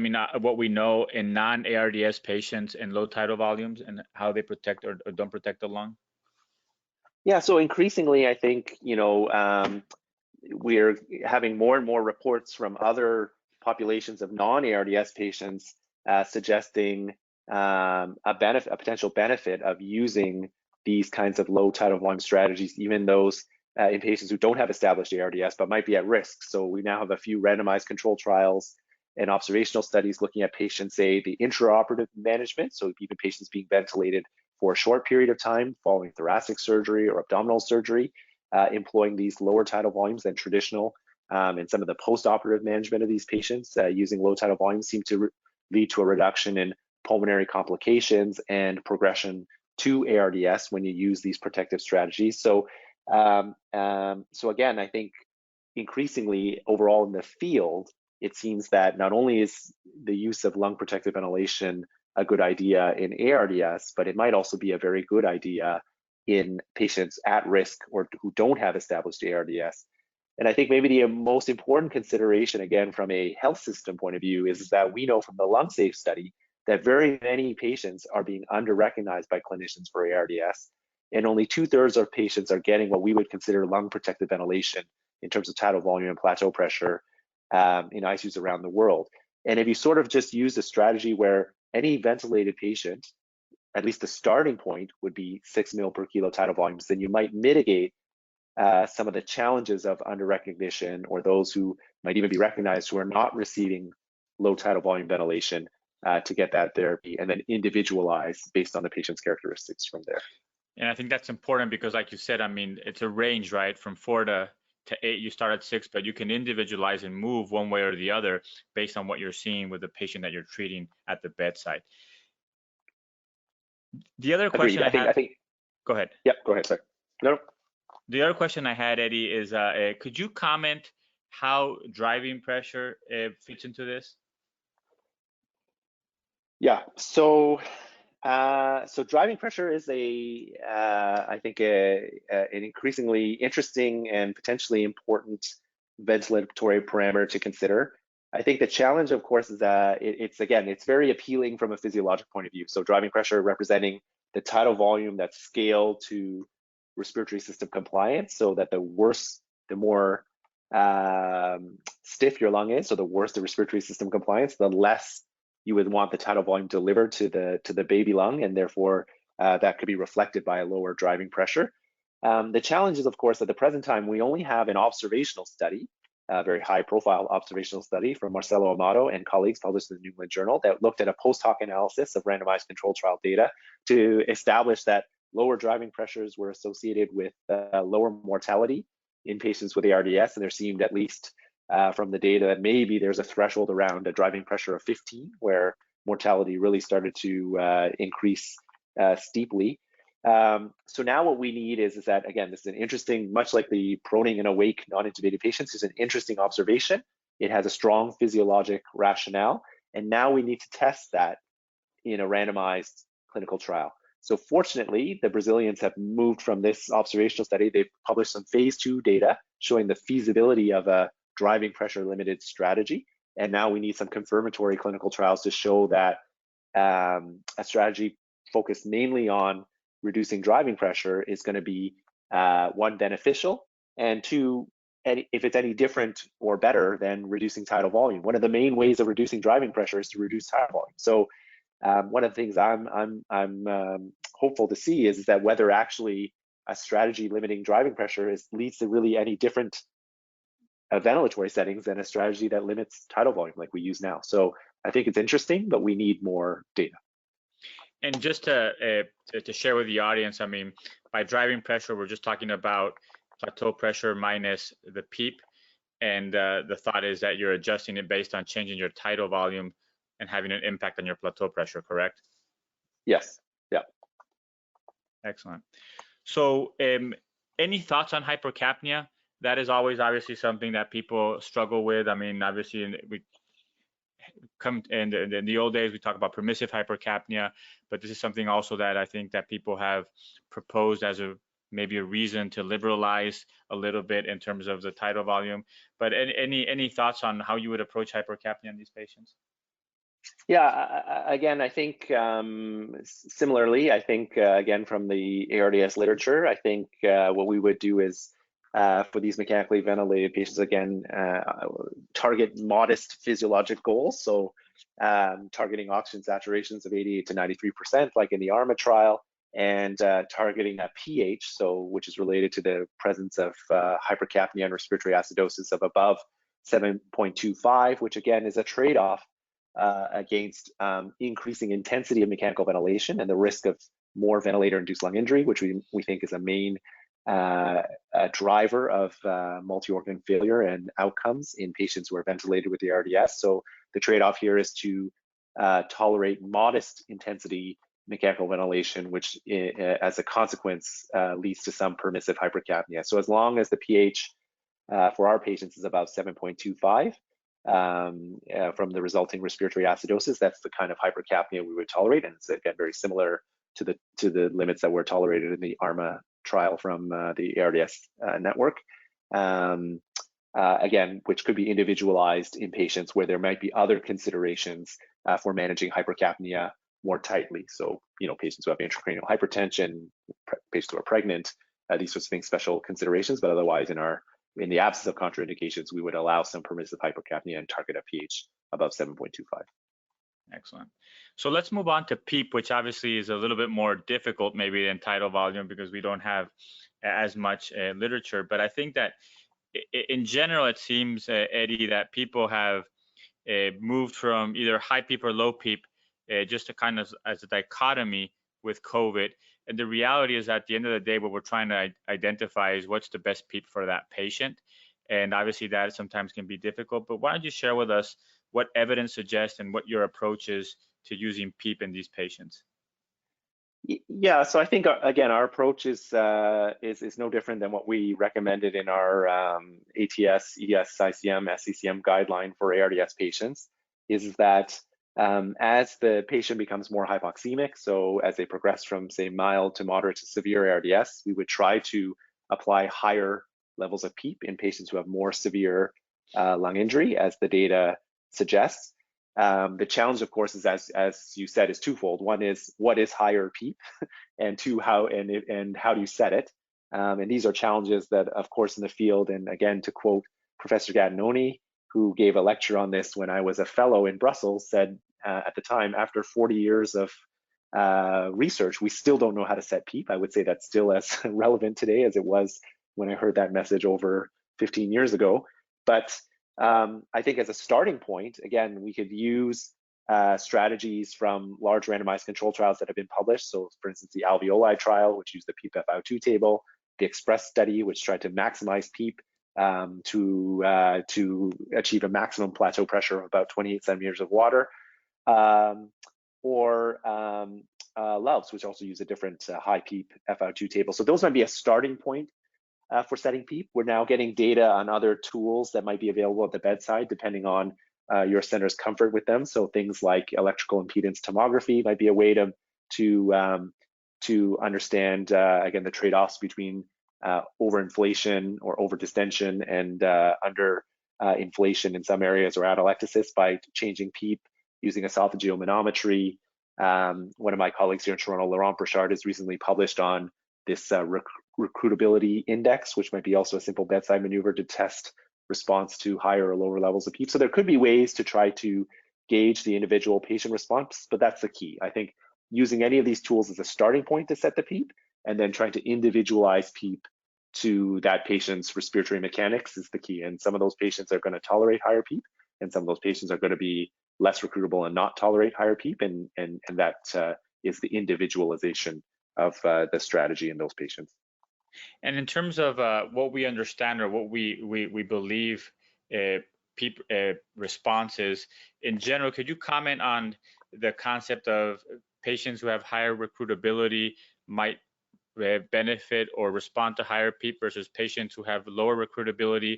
what we know in non-ARDS patients in low tidal volumes and how they protect or don't protect the lung? Yeah, so increasingly, I think, we're having more and more reports from other populations of non-ARDS patients suggesting a potential benefit of using these kinds of low tidal volume strategies, even those in patients who don't have established ARDS but might be at risk. So we now have a few randomized control trials and observational studies looking at patients, say, the intraoperative management, so even patients being ventilated for a short period of time following thoracic surgery or abdominal surgery, employing these lower tidal volumes than traditional. And some of the post-operative management of these patients using low tidal volumes seem to lead to a reduction in pulmonary complications and progression to ARDS when you use these protective strategies. So again, I think increasingly overall in the field, it seems that not only is the use of lung protective ventilation a good idea in ARDS, but it might also be a very good idea in patients at risk or who don't have established ARDS. And I think maybe the most important consideration, again, from a health system point of view, is that we know from the LungSafe study that very many patients are being under-recognized by clinicians for ARDS. And only 2/3 of patients are getting what we would consider lung protective ventilation in terms of tidal volume and plateau pressure in ICUs around the world. And if you sort of just use a strategy where any ventilated patient, at least the starting point would be 6 mil per kilo tidal volumes, then you might mitigate some of the challenges of under-recognition, or those who might even be recognized who are not receiving low tidal volume ventilation to get that therapy, and then individualize based on the patient's characteristics from there. And I think that's important because, like you said, I mean, it's a range, right? From 4 to 8, you start at 6, but you can individualize and move one way or the other based on what you're seeing with the patient that you're treating at the bedside. The other question I think. Go ahead. Yep, go ahead, sorry. No. The other question I had, Eddie, is could you comment how driving pressure fits into this? Yeah, so driving pressure is I think an increasingly interesting and potentially important ventilatory parameter to consider. I think the challenge, of course, is that it's very appealing from a physiologic point of view. So driving pressure representing the tidal volume that's scaled to respiratory system compliance, so that the worse, the more stiff your lung is, so the worse the respiratory system compliance, the less you would want the tidal volume delivered to the baby lung, and therefore that could be reflected by a lower driving pressure. The challenge is, of course, at the present time, we only have an observational study, a very high-profile observational study from Marcelo Amato and colleagues published in the New England Journal that looked at a post-hoc analysis of randomized controlled trial data to establish that lower driving pressures were associated with lower mortality in patients with ARDS, and there seemed, at least from the data, that maybe there's a threshold around a driving pressure of 15 where mortality really started to increase steeply. So now what we need is that, again, this is an interesting, much like the proning and awake non-intubated patients, is an interesting observation. It has a strong physiologic rationale, and now we need to test that in a randomized clinical trial. So fortunately, the Brazilians have moved from this observational study. They've published some phase 2 data showing the feasibility of a driving pressure limited strategy. And now we need some confirmatory clinical trials to show that a strategy focused mainly on reducing driving pressure is going to be one, beneficial, and two, if it's any different or better than reducing tidal volume. One of the main ways of reducing driving pressure is to reduce tidal volume. So one of the things I'm hopeful to see is that whether actually a strategy limiting driving pressure leads to really any different ventilatory settings than a strategy that limits tidal volume like we use now. So I think it's interesting, but we need more data. And just to share with the audience, I mean, by driving pressure, we're just talking about plateau pressure minus the PEEP. And the thought is that you're adjusting it based on changing your tidal volume and having an impact on your plateau pressure, correct? Yes. Yeah. Excellent. So any thoughts on hypercapnia? That is always obviously something that people struggle with. I mean, obviously we come in the old days, we talk about permissive hypercapnia, but this is something also that I think that people have proposed as maybe a reason to liberalize a little bit in terms of the tidal volume. But any thoughts on how you would approach hypercapnia in these patients? Yeah, again, I think similarly, I think again from the ARDS literature, I think what we would do is for these mechanically ventilated patients, again, target modest physiologic goals. So targeting oxygen saturations of 88 to 93%, like in the ARMA trial, and targeting a pH, which is related to the presence of hypercapnia and respiratory acidosis of above 7.25, which again is a trade-off against increasing intensity of mechanical ventilation and the risk of more ventilator-induced lung injury, which we think is a main driver of multi-organ failure and outcomes in patients who are ventilated with the ARDS. So the trade-off here is to tolerate modest intensity mechanical ventilation, which as a consequence leads to some permissive hypercapnia. So as long as the pH for our patients is about 7.25 from the resulting respiratory acidosis, that's the kind of hypercapnia we would tolerate, and it's again very similar to the limits that were tolerated in the ARMA trial from the ARDS network. Again, which could be individualized in patients where there might be other considerations for managing hypercapnia more tightly. So, patients who have intracranial hypertension, patients who are pregnant, these sorts of things, special considerations. But otherwise, in the absence of contraindications, we would allow some permissive hypercapnia and target a pH above 7.25. Excellent. So let's move on to PEEP, which obviously is a little bit more difficult maybe than tidal volume because we don't have as much literature. But I think that in general, it seems, Eddie, that people have moved from either high PEEP or low PEEP just to kind of as a dichotomy with COVID. And the reality is, at the end of the day, what we're trying to identify is what's the best PEEP for that patient. And obviously that sometimes can be difficult, but why don't you share with us what evidence suggests and what your approach is to using PEEP in these patients? Yeah, so I think again our approach is no different than what we recommended in our ATS, ES, ICM, SCCM guideline for ARDS patients. Is that as the patient becomes more hypoxemic, so as they progress from say mild to moderate to severe ARDS, we would try to apply higher levels of PEEP in patients who have more severe lung injury, as the data suggests. The challenge, of course, is as you said, is twofold. One is what is higher PEEP, and two, how do you set it? And these are challenges that, of course, in the field. And again, to quote Professor Gattinoni, who gave a lecture on this when I was a fellow in Brussels, said at the time, after 40 years of research, we still don't know how to set PEEP. I would say that's still as relevant today as it was when I heard that message over 15 years ago. But I think as a starting point, again, we could use strategies from large randomized control trials that have been published. So for instance, the alveoli trial, which used the PEEP FiO2 table, the Express study, which tried to maximize PEEP to achieve a maximum plateau pressure of about 28 centimeters of water, or LOVES, which also use a different high PEEP FiO2 table. So those might be a starting point for setting PEEP. We're now getting data on other tools that might be available at the bedside, depending on your center's comfort with them. So things like electrical impedance tomography might be a way to understand again the trade-offs between overinflation or overdistension and inflation in some areas, or atelectasis, by changing PEEP using esophageal manometry. One of my colleagues here in Toronto, Laurent Burchard, has recently published on this recruitability index, which might be also a simple bedside maneuver to test response to higher or lower levels of PEEP. So there could be ways to try to gauge the individual patient response, but that's the key. I think using any of these tools as a starting point to set the PEEP, and then trying to individualize PEEP to that patient's respiratory mechanics is the key. And some of those patients are going to tolerate higher PEEP, and some of those patients are going to be less recruitable and not tolerate higher PEEP, and that is the individualization of the strategy in those patients. And in terms of what we understand or what we believe PEEP responses in general, could you comment on the concept of patients who have higher recruitability might benefit or respond to higher PEEP versus patients who have lower recruitability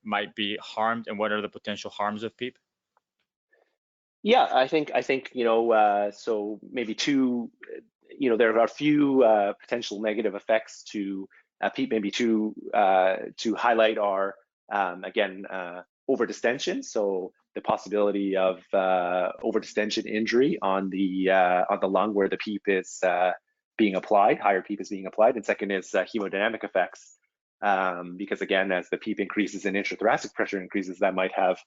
might be harmed, and what are the potential harms of PEEP? Yeah, I think so maybe two. There are a few potential negative effects to PEEP. Maybe to highlight are again overdistension. So the possibility of overdistension injury on the lung where the PEEP is being applied, higher PEEP is being applied. And second is hemodynamic effects, because again, as the PEEP increases and intrathoracic pressure increases, that might have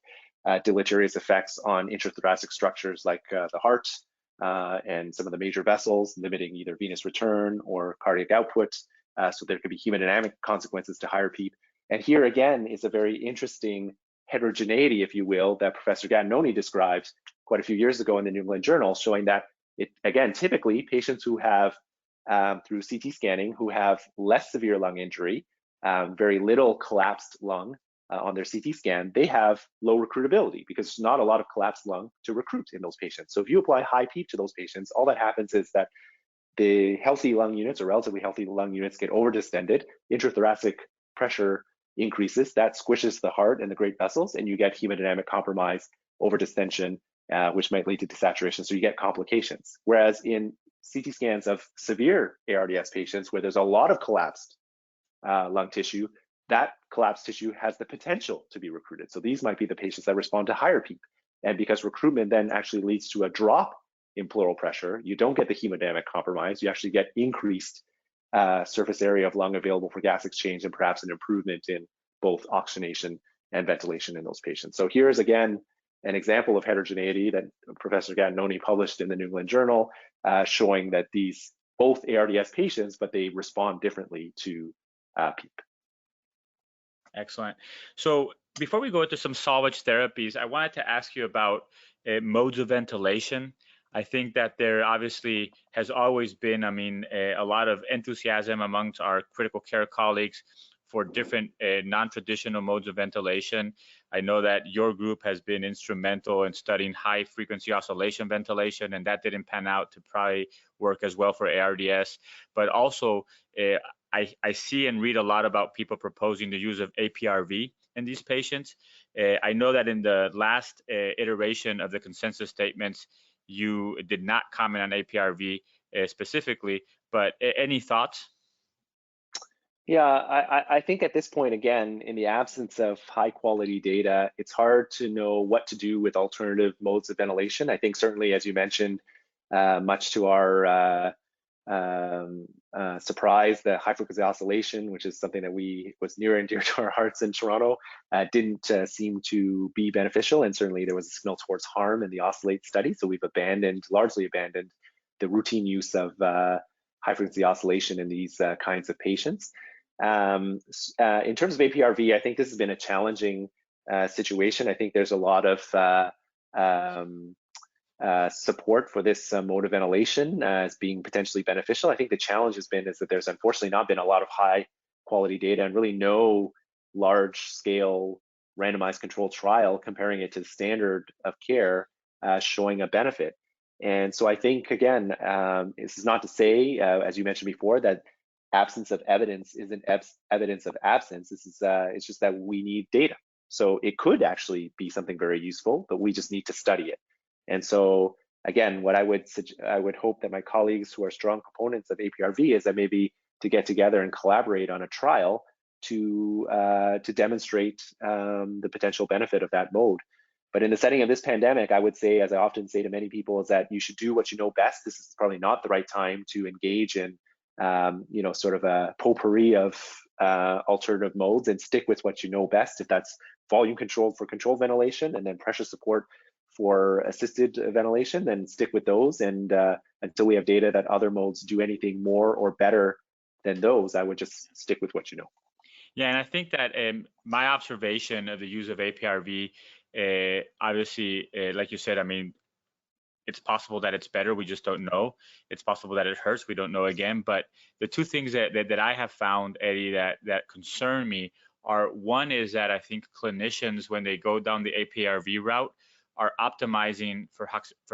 deleterious effects on intrathoracic structures like the heart and some of the major vessels, limiting either venous return or cardiac output. So there could be hemodynamic consequences to higher PEEP. And here again is a very interesting heterogeneity, if you will, that Professor Gattinoni described quite a few years ago in the New England Journal, showing that again, typically patients who have through CT scanning who have less severe lung injury, very little collapsed lung on their CT scan, they have low recruitability because there's not a lot of collapsed lung to recruit in those patients. So if you apply high PEEP to those patients, all that happens is that the healthy lung units or relatively healthy lung units get overdistended, intrathoracic pressure increases, that squishes the heart and the great vessels, and you get hemodynamic compromise, overdistension, which might lead to desaturation. So you get complications. Whereas in CT scans of severe ARDS patients where there's a lot of collapsed lung tissue, that collapsed tissue has the potential to be recruited. So these might be the patients that respond to higher PEEP. And because recruitment then actually leads to a drop in pleural pressure, you don't get the hemodynamic compromise, you actually get increased surface area of lung available for gas exchange, and perhaps an improvement in both oxygenation and ventilation in those patients. So here's again an example of heterogeneity that Professor Gattinoni published in the New England Journal, showing that these both ARDS patients, but they respond differently to PEEP. Excellent. So before we go into some salvage therapies, I wanted to ask you about modes of ventilation. I think that there obviously has always been, a lot of enthusiasm amongst our critical care colleagues for different non-traditional modes of ventilation. I know that your group has been instrumental in studying high frequency oscillation ventilation, and that didn't pan out to probably work as well for ARDS. But also, I see and read a lot about people proposing the use of APRV in these patients. I know that in the last iteration of the consensus statements, you did not comment on APRV specifically, but any thoughts? Yeah, I think at this point, again, in the absence of high quality data, it's hard to know what to do with alternative modes of ventilation. I think certainly, as you mentioned, much to our surprise, the high frequency oscillation, which is something that was near and dear to our hearts in Toronto, didn't seem to be beneficial. And certainly there was a signal towards harm in the oscillate study. So we've largely abandoned the routine use of high frequency oscillation in these kinds of patients. In terms of APRV, I think this has been a challenging situation. I think there's a lot of support for this mode of ventilation as being potentially beneficial. I think the challenge is that there's unfortunately not been a lot of high quality data and really no large scale randomized controlled trial comparing it to the standard of care showing a benefit. And so I think, again, this is not to say, as you mentioned before, that absence of evidence isn't evidence of absence. It's just that we need data. So it could actually be something very useful, but we just need to study it. And so, again, what I would hope that my colleagues who are strong proponents of APRV is that maybe to get together and collaborate on a trial to demonstrate the potential benefit of that mode. But in the setting of this pandemic, I would say, as I often say to many people, is that you should do what you know best. This is probably not the right time to engage in, sort of a potpourri of alternative modes, and stick with what you know best. If that's volume controlled for controlled ventilation and then pressure support for assisted ventilation, then stick with those. And until we have data that other modes do anything more or better than those, I would just stick with what you know. Yeah, and I think that my observation of the use of APRV, obviously, like you said, it's possible that it's better, we just don't know. It's possible that it hurts, we don't know again. But the two things that I have found, Eddy, that concern me are, one is that I think clinicians, when they go down the APRV route, are optimizing for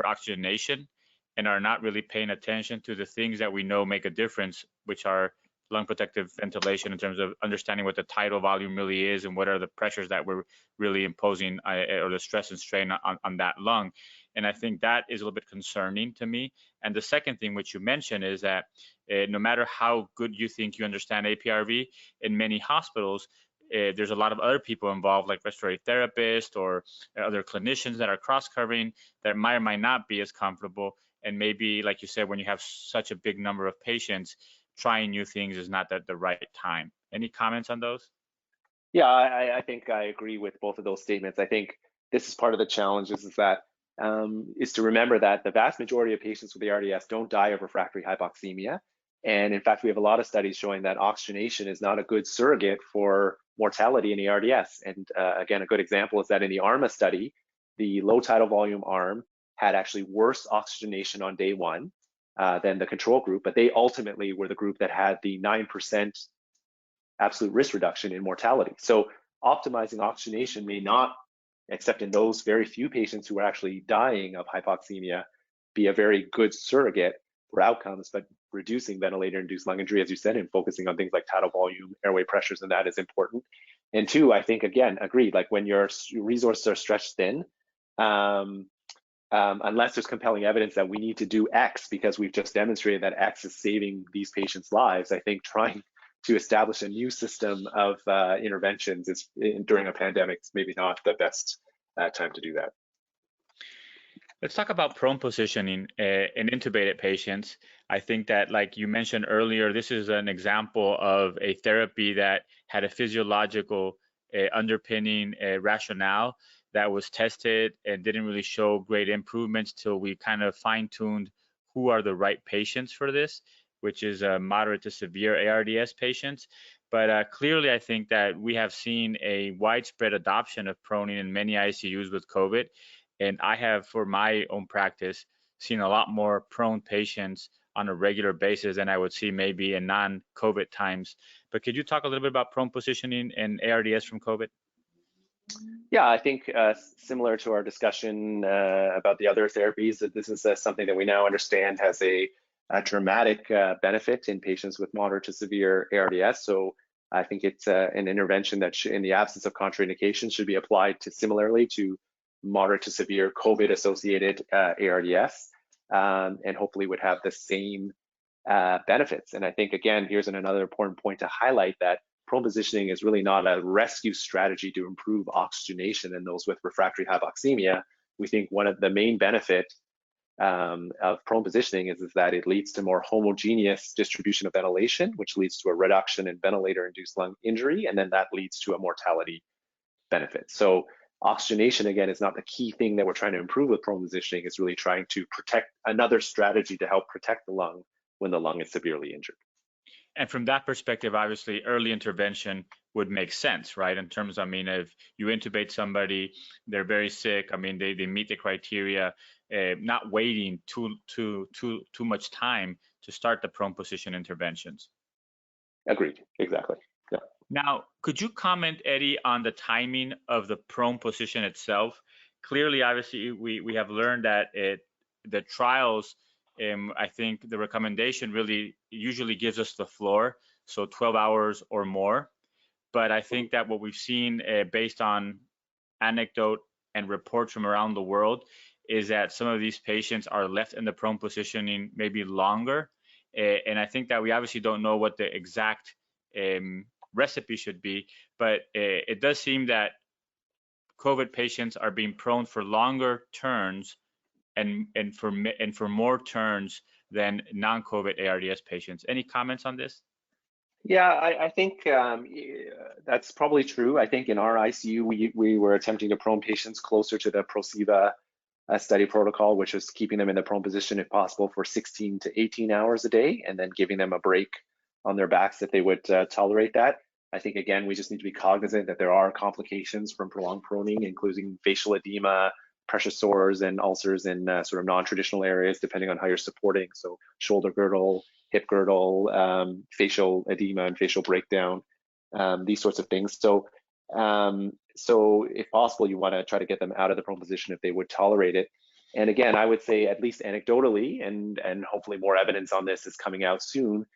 oxygenation and are not really paying attention to the things that we know make a difference, which are lung protective ventilation in terms of understanding what the tidal volume really is and what are the pressures that we're really imposing or the stress and strain on that lung. And I think that is a little bit concerning to me. And the second thing which you mentioned is that no matter how good you think you understand APRV, in many hospitals, there's a lot of other people involved, like respiratory therapists or other clinicians that are cross-covering that might or might not be as comfortable. And maybe, like you said, when you have such a big number of patients, trying new things is not the right time. Any comments on those? Yeah, I think I agree with both of those statements. I think this is part of the challenge is that is to remember that the vast majority of patients with the ARDS don't die of refractory hypoxemia. And in fact, we have a lot of studies showing that oxygenation is not a good surrogate for mortality in the ARDS. And again, a good example is that in the ARMA study, the low tidal volume arm had actually worse oxygenation on day one than the control group, but they ultimately were the group that had the 9% absolute risk reduction in mortality. So optimizing oxygenation may not, except in those very few patients who are actually dying of hypoxemia, be a very good surrogate for outcomes, but reducing ventilator-induced lung injury, as you said, and focusing on things like tidal volume, airway pressures, and that is important. And two, I think, again, agreed, like when your resources are stretched thin, unless there's compelling evidence that we need to do X because we've just demonstrated that X is saving these patients' lives, I think trying to establish a new system of interventions during a pandemic is maybe not the best time to do that. Let's talk about prone positioning in intubated patients. I think that, like you mentioned earlier, this is an example of a therapy that had a physiological underpinning rationale that was tested and didn't really show great improvements till we kind of fine-tuned who are the right patients for this, which is moderate to severe ARDS patients. But clearly, I think that we have seen a widespread adoption of proning in many ICUs with COVID. And I have, for my own practice, seeing a lot more prone patients on a regular basis than I would see maybe in non-COVID times. But could you talk a little bit about prone positioning and ARDS from COVID? Yeah, I think similar to our discussion about the other therapies, that this is something that we now understand has a dramatic benefit in patients with moderate to severe ARDS. So I think it's an intervention that in the absence of contraindications should be applied to similarly to moderate to severe COVID-associated ARDS, and hopefully would have the same benefits. And I think, again, here's another important point to highlight, that prone positioning is really not a rescue strategy to improve oxygenation in those with refractory hypoxemia. We think one of the main benefits of prone positioning is that it leads to more homogeneous distribution of ventilation, which leads to a reduction in ventilator-induced lung injury, and then that leads to a mortality benefit. So oxygenation, again, is not the key thing that we're trying to improve with prone positioning. It's really trying to protect, another strategy to help protect the lung when the lung is severely injured. And from that perspective, obviously, early intervention would make sense, right? In terms, I mean, if you intubate somebody, they're very sick, I mean, they meet the criteria, not waiting too much time to start the prone position interventions. Agreed, exactly. Yeah. Now, could you comment, Eddy, on the timing of the prone position itself? Clearly, obviously, we have learned that the trials, I think the recommendation really usually gives us the floor, so 12 hours or more. But I think that what we've seen based on anecdote and reports from around the world is that some of these patients are left in the prone positioning maybe longer. And I think that we obviously don't know what the exact recipe should be, but it does seem that COVID patients are being prone for longer turns and for more turns than non-COVID ARDS patients. Any comments on this? Yeah, I think that's probably true. I think in our ICU, we were attempting to prone patients closer to the ProSiva study protocol, which is keeping them in the prone position if possible for 16 to 18 hours a day, and then giving them a break on their backs if they would tolerate that. I think, again, we just need to be cognizant that there are complications from prolonged proning, including facial edema, pressure sores, and ulcers in sort of non-traditional areas, depending on how you're supporting. So shoulder girdle, hip girdle, facial edema and facial breakdown, these sorts of things. So if possible, you want to try to get them out of the prone position if they would tolerate it. And again, I would say, at least anecdotally, and hopefully more evidence on this is coming out soon,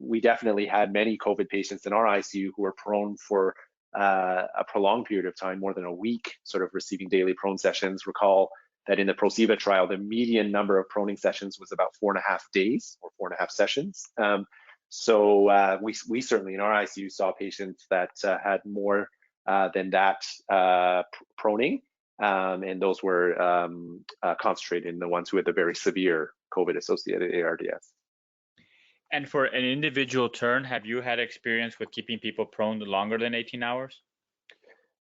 we definitely had many COVID patients in our ICU who were prone for a prolonged period of time, more than a week, sort of receiving daily prone sessions. Recall that in the ProSiva trial, the median number of proning sessions was about 4.5 days or 4.5 sessions. So we certainly in our ICU saw patients that had more than that proning, and those were concentrated in the ones who had the very severe COVID-associated ARDS. And for an individual turn, have you had experience with keeping people prone longer than 18 hours?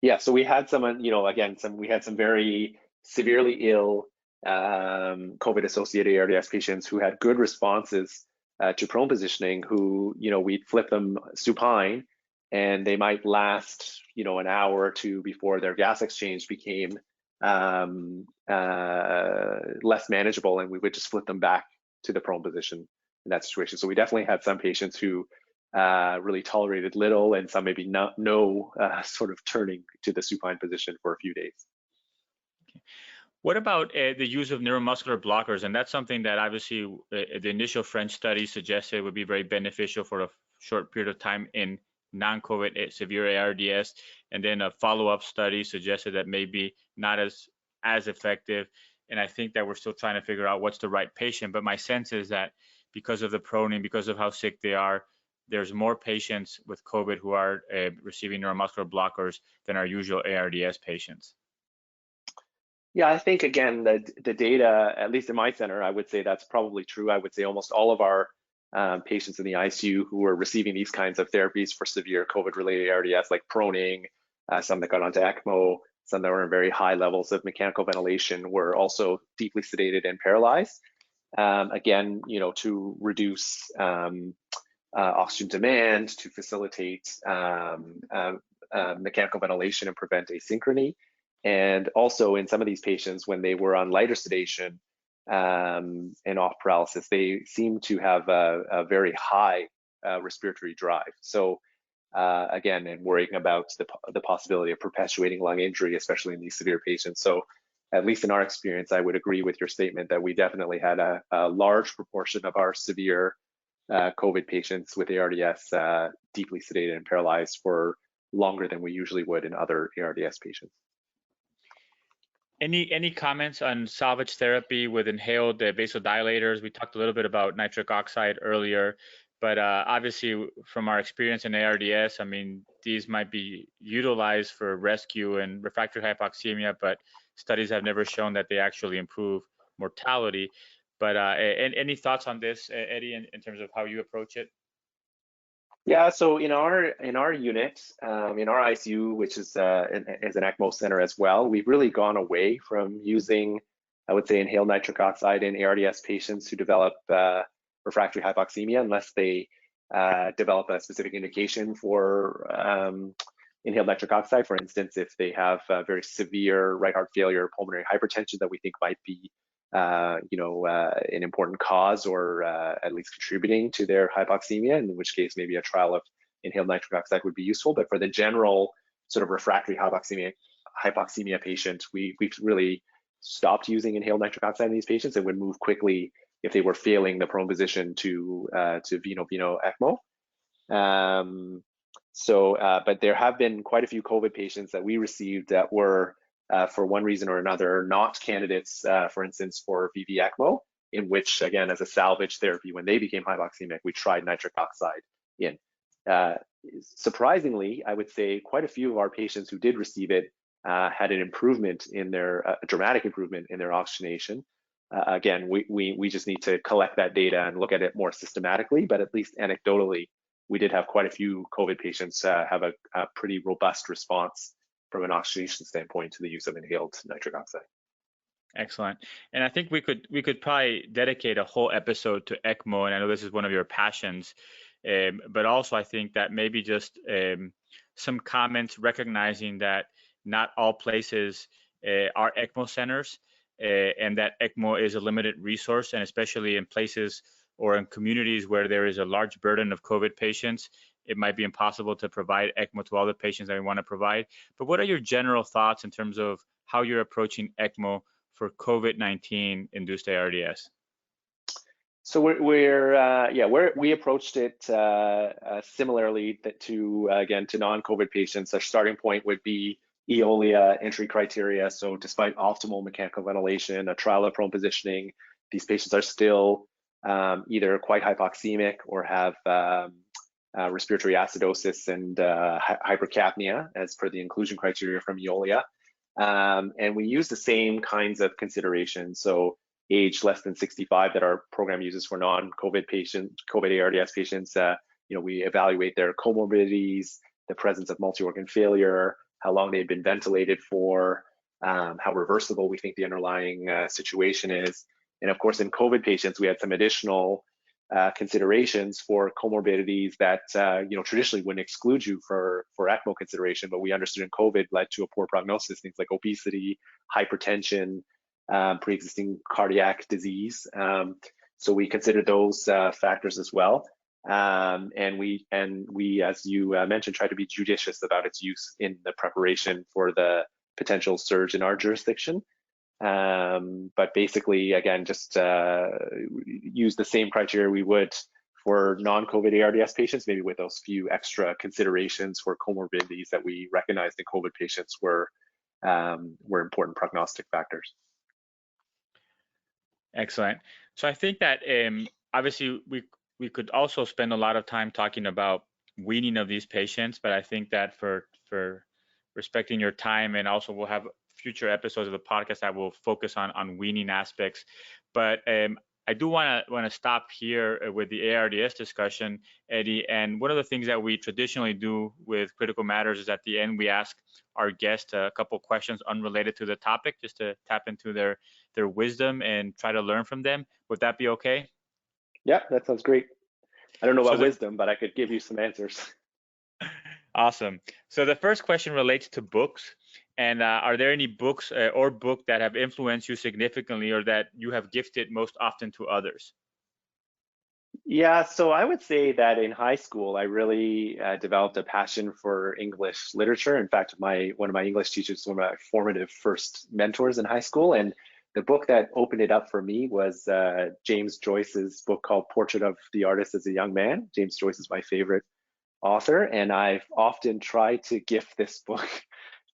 Yeah, so we had some, we had some very severely ill COVID-associated ARDS patients who had good responses to prone positioning, who, we'd flip them supine, and they might last, an hour or two before their gas exchange became less manageable, and we would just flip them back to the prone position in that situation. So we definitely had some patients who really tolerated little, and some maybe no sort of turning to the supine position for a few days. Okay. What about the use of neuromuscular blockers? And that's something that obviously the initial French study suggested would be very beneficial for a short period of time in non-COVID severe ARDS. And then a follow-up study suggested that maybe not as effective. And I think that we're still trying to figure out what's the right patient. But my sense is that because of the proning, because of how sick they are, there's more patients with COVID who are receiving neuromuscular blockers than our usual ARDS patients. Yeah, I think, again, the data, at least in my center, I would say that's probably true. I would say almost all of our patients in the ICU who were receiving these kinds of therapies for severe COVID-related ARDS, like proning, some that got onto ECMO, some that were in very high levels of mechanical ventilation, were also deeply sedated and paralyzed. Again, to reduce oxygen demand, to facilitate mechanical ventilation and prevent asynchrony. And also in some of these patients, when they were on lighter sedation, and off paralysis, they seem to have a very high respiratory drive. So again, and worrying about the possibility of perpetuating lung injury, especially in these severe patients. So at least in our experience, I would agree with your statement that we definitely had a large proportion of our severe COVID patients with ARDS deeply sedated and paralyzed for longer than we usually would in other ARDS patients. Any comments on salvage therapy with inhaled vasodilators? We talked a little bit about nitric oxide earlier, but obviously from our experience in ARDS, I mean, these might be utilized for rescue and refractory hypoxemia, but studies have never shown that they actually improve mortality. But any thoughts on this, Eddy, in terms of how you approach it? Yeah, so in our unit, in our ICU, which is an ECMO center as well, we've really gone away from using, I would say, inhaled nitric oxide in ARDS patients who develop refractory hypoxemia, unless they develop a specific indication for inhaled nitric oxide. For instance, if they have very severe right heart failure, pulmonary hypertension that we think might be an important cause or at least contributing to their hypoxemia, in which case maybe a trial of inhaled nitric oxide would be useful. But for the general sort of refractory hypoxemia patient, we've really stopped using inhaled nitric oxide in these patients and would move quickly if they were failing the prone position to veno-veno ECMO. But there have been quite a few COVID patients that we received that were for one reason or another, not candidates, for instance, for VV ECMO, in which, again, as a salvage therapy, when they became hypoxemic, we tried nitric oxide in. Surprisingly, I would say quite a few of our patients who did receive it had an improvement in their, a dramatic improvement in their oxygenation. Again, we just need to collect that data and look at it more systematically, but at least anecdotally, we did have quite a few COVID patients have a pretty robust response from an oxygenation standpoint to the use of inhaled nitric oxide. Excellent. And I think we could probably dedicate a whole episode to ECMO, and I know this is one of your passions, but also I think that maybe just some comments recognizing that not all places are ECMO centers, and that ECMO is a limited resource, and especially in places or in communities where there is a large burden of COVID patients, it might be impossible to provide ECMO to all the patients that we want to provide. But what are your general thoughts in terms of how you're approaching ECMO for COVID-19 induced ARDS? So we approached it similarly to non-COVID patients. Our starting point would be EOLIA entry criteria. So despite optimal mechanical ventilation, a trial of prone positioning, these patients are still either quite hypoxemic or have respiratory acidosis and hypercapnia as per the inclusion criteria from EOLIA. And we use the same kinds of considerations. So age less than 65 that our program uses for non-COVID COVID ARDS patients, we evaluate their comorbidities, the presence of multi-organ failure, how long they've been ventilated for, how reversible we think the underlying situation is. And of course, in COVID patients, we had some additional considerations for comorbidities that traditionally wouldn't exclude you for ECMO consideration, but we understood in COVID led to a poor prognosis, things like obesity, hypertension, pre-existing cardiac disease. So we considered those factors as well. And we, as you mentioned, try to be judicious about its use in the preparation for the potential surge in our jurisdiction. But basically, again, just use the same criteria we would for non-COVID ARDS patients, maybe with those few extra considerations for comorbidities that we recognized in COVID patients were important prognostic factors. Excellent. So I think that obviously we could also spend a lot of time talking about weaning of these patients, but I think that for respecting your time, and also we'll have future episodes of the podcast that will focus on weaning aspects. But I do want to stop here with the ARDS discussion, Eddy. And one of the things that we traditionally do with Critical Matters is at the end we ask our guests a couple questions unrelated to the topic, just to tap into their wisdom and try to learn from them. Would that be okay? Yeah, that sounds great. I don't know about wisdom, but I could give you some answers. Awesome. So the first question relates to books. And are there any books or book that have influenced you significantly or that you have gifted most often to others? Yeah, so I would say that in high school, I really developed a passion for English literature. In fact, one of my English teachers, one of my formative first mentors in high school, and the book that opened it up for me was James Joyce's book called Portrait of the Artist as a Young Man. James Joyce is my favorite author, and I've often tried to gift this book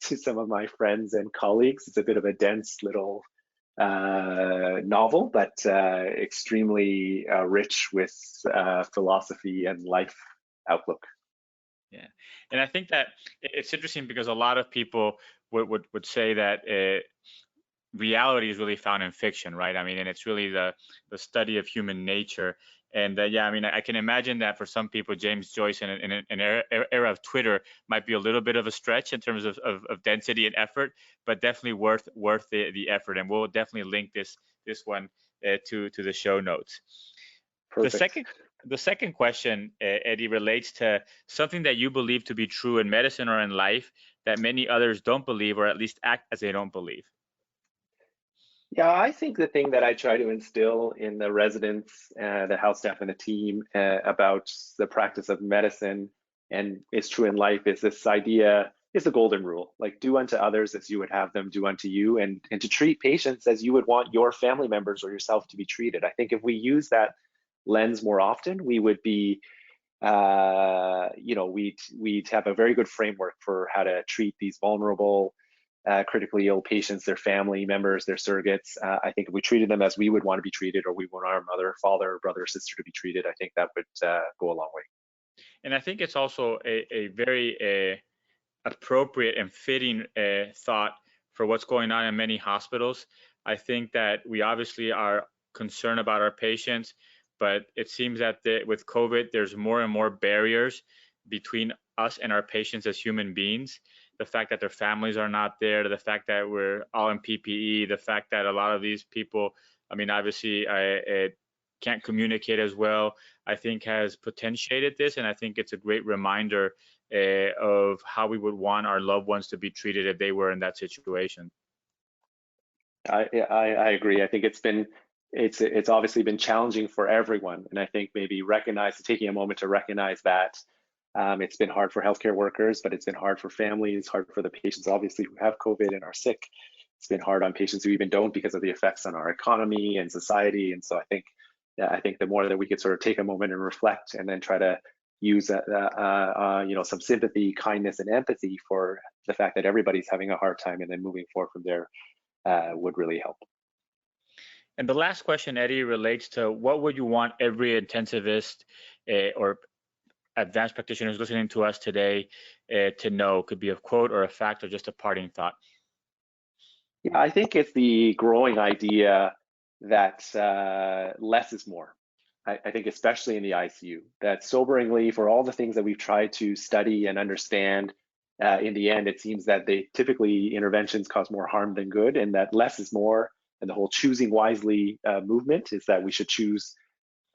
to some of my friends and colleagues. It's a bit of a dense little novel, but extremely rich with philosophy and life outlook. Yeah, and I think that it's interesting because a lot of people would say that reality is really found in fiction, right? I mean, and it's really the study of human nature. And yeah, I mean, I can imagine that for some people, James Joyce in an era of Twitter might be a little bit of a stretch in terms of density and effort, but definitely worth the effort. And we'll definitely link this one to the show notes. Perfect. The second question, Eddy, relates to something that you believe to be true in medicine or in life that many others don't believe, or at least act as they don't believe. Yeah, I think the thing that I try to instill in the residents, the health staff, and the team about the practice of medicine, and it's true in life, is this idea, is the golden rule, like do unto others as you would have them do unto you, and to treat patients as you would want your family members or yourself to be treated. I think if we use that lens more often, we would be, we'd have a very good framework for how to treat these vulnerable, critically ill patients, their family members, their surrogates. I think if we treated them as we would want to be treated, or we want our mother, father, brother, or sister to be treated, I think that would go a long way. And I think it's also a very appropriate and fitting thought for what's going on in many hospitals. I think that we obviously are concerned about our patients, but it seems that with COVID, there's more and more barriers between us and our patients as human beings. The fact that their families are not there, the fact that we're all in PPE, the fact that a lot of these people, I mean, obviously, can't communicate as well, I think has potentiated this. And I think it's a great reminder of how we would want our loved ones to be treated if they were in that situation. I agree. I think it's obviously been challenging for everyone. And I think maybe taking a moment to recognize that it's been hard for healthcare workers, but it's been hard for families, hard for the patients, obviously, who have COVID and are sick. It's been hard on patients who even don't because of the effects on our economy and society. And so I think the more that we could sort of take a moment and reflect, and then try to use some sympathy, kindness, and empathy for the fact that everybody's having a hard time, and then moving forward from there would really help. And the last question, Eddy, relates to what would you want every intensivist or advanced practitioner who's listening to us today to know? Could be a quote or a fact or just a parting thought. Yeah, I think it's the growing idea that less is more. I think especially in the ICU, that soberingly, for all the things that we've tried to study and understand, in the end, it seems that typically interventions cause more harm than good, and that less is more. And the whole choosing wisely movement is that we should choose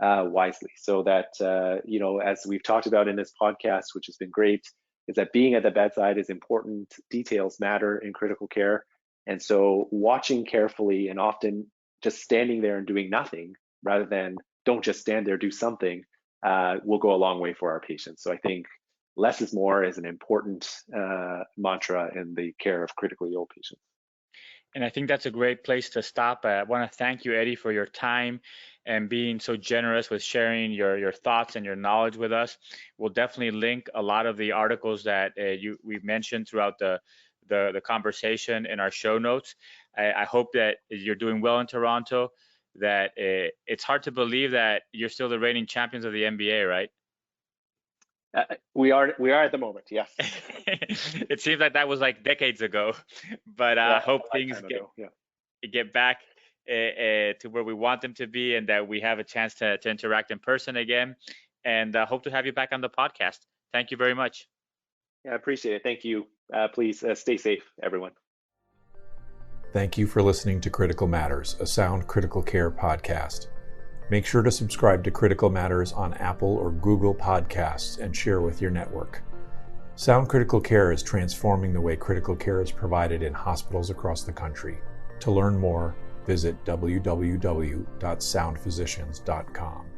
wisely. So that, as we've talked about in this podcast, which has been great, is that being at the bedside is important. Details matter in critical care. And so watching carefully, and often just standing there and doing nothing, rather than don't just stand there, do something, will go a long way for our patients. So I think less is more is an important mantra in the care of critically ill patients. And I think that's a great place to stop. I want to thank you, Eddy, for your time and being so generous with sharing your thoughts and your knowledge with us. We'll definitely link a lot of the articles that we've mentioned throughout the conversation in our show notes. I hope that you're doing well in Toronto, that it's hard to believe that you're still the reigning champions of the NBA, right? We are at the moment, yes. It seems like that was like decades ago, but I hope things get back to where we want them to be, and that we have a chance to interact in person again, and hope to have you back on the podcast. Thank you very much. Yeah, I appreciate it. Thank you. Please stay safe, everyone. Thank you for listening to Critical Matters, a Sound Critical Care podcast. Make sure to subscribe to Critical Matters on Apple or Google Podcasts and share with your network. Sound Critical Care is transforming the way critical care is provided in hospitals across the country. To learn more, visit www.soundphysicians.com.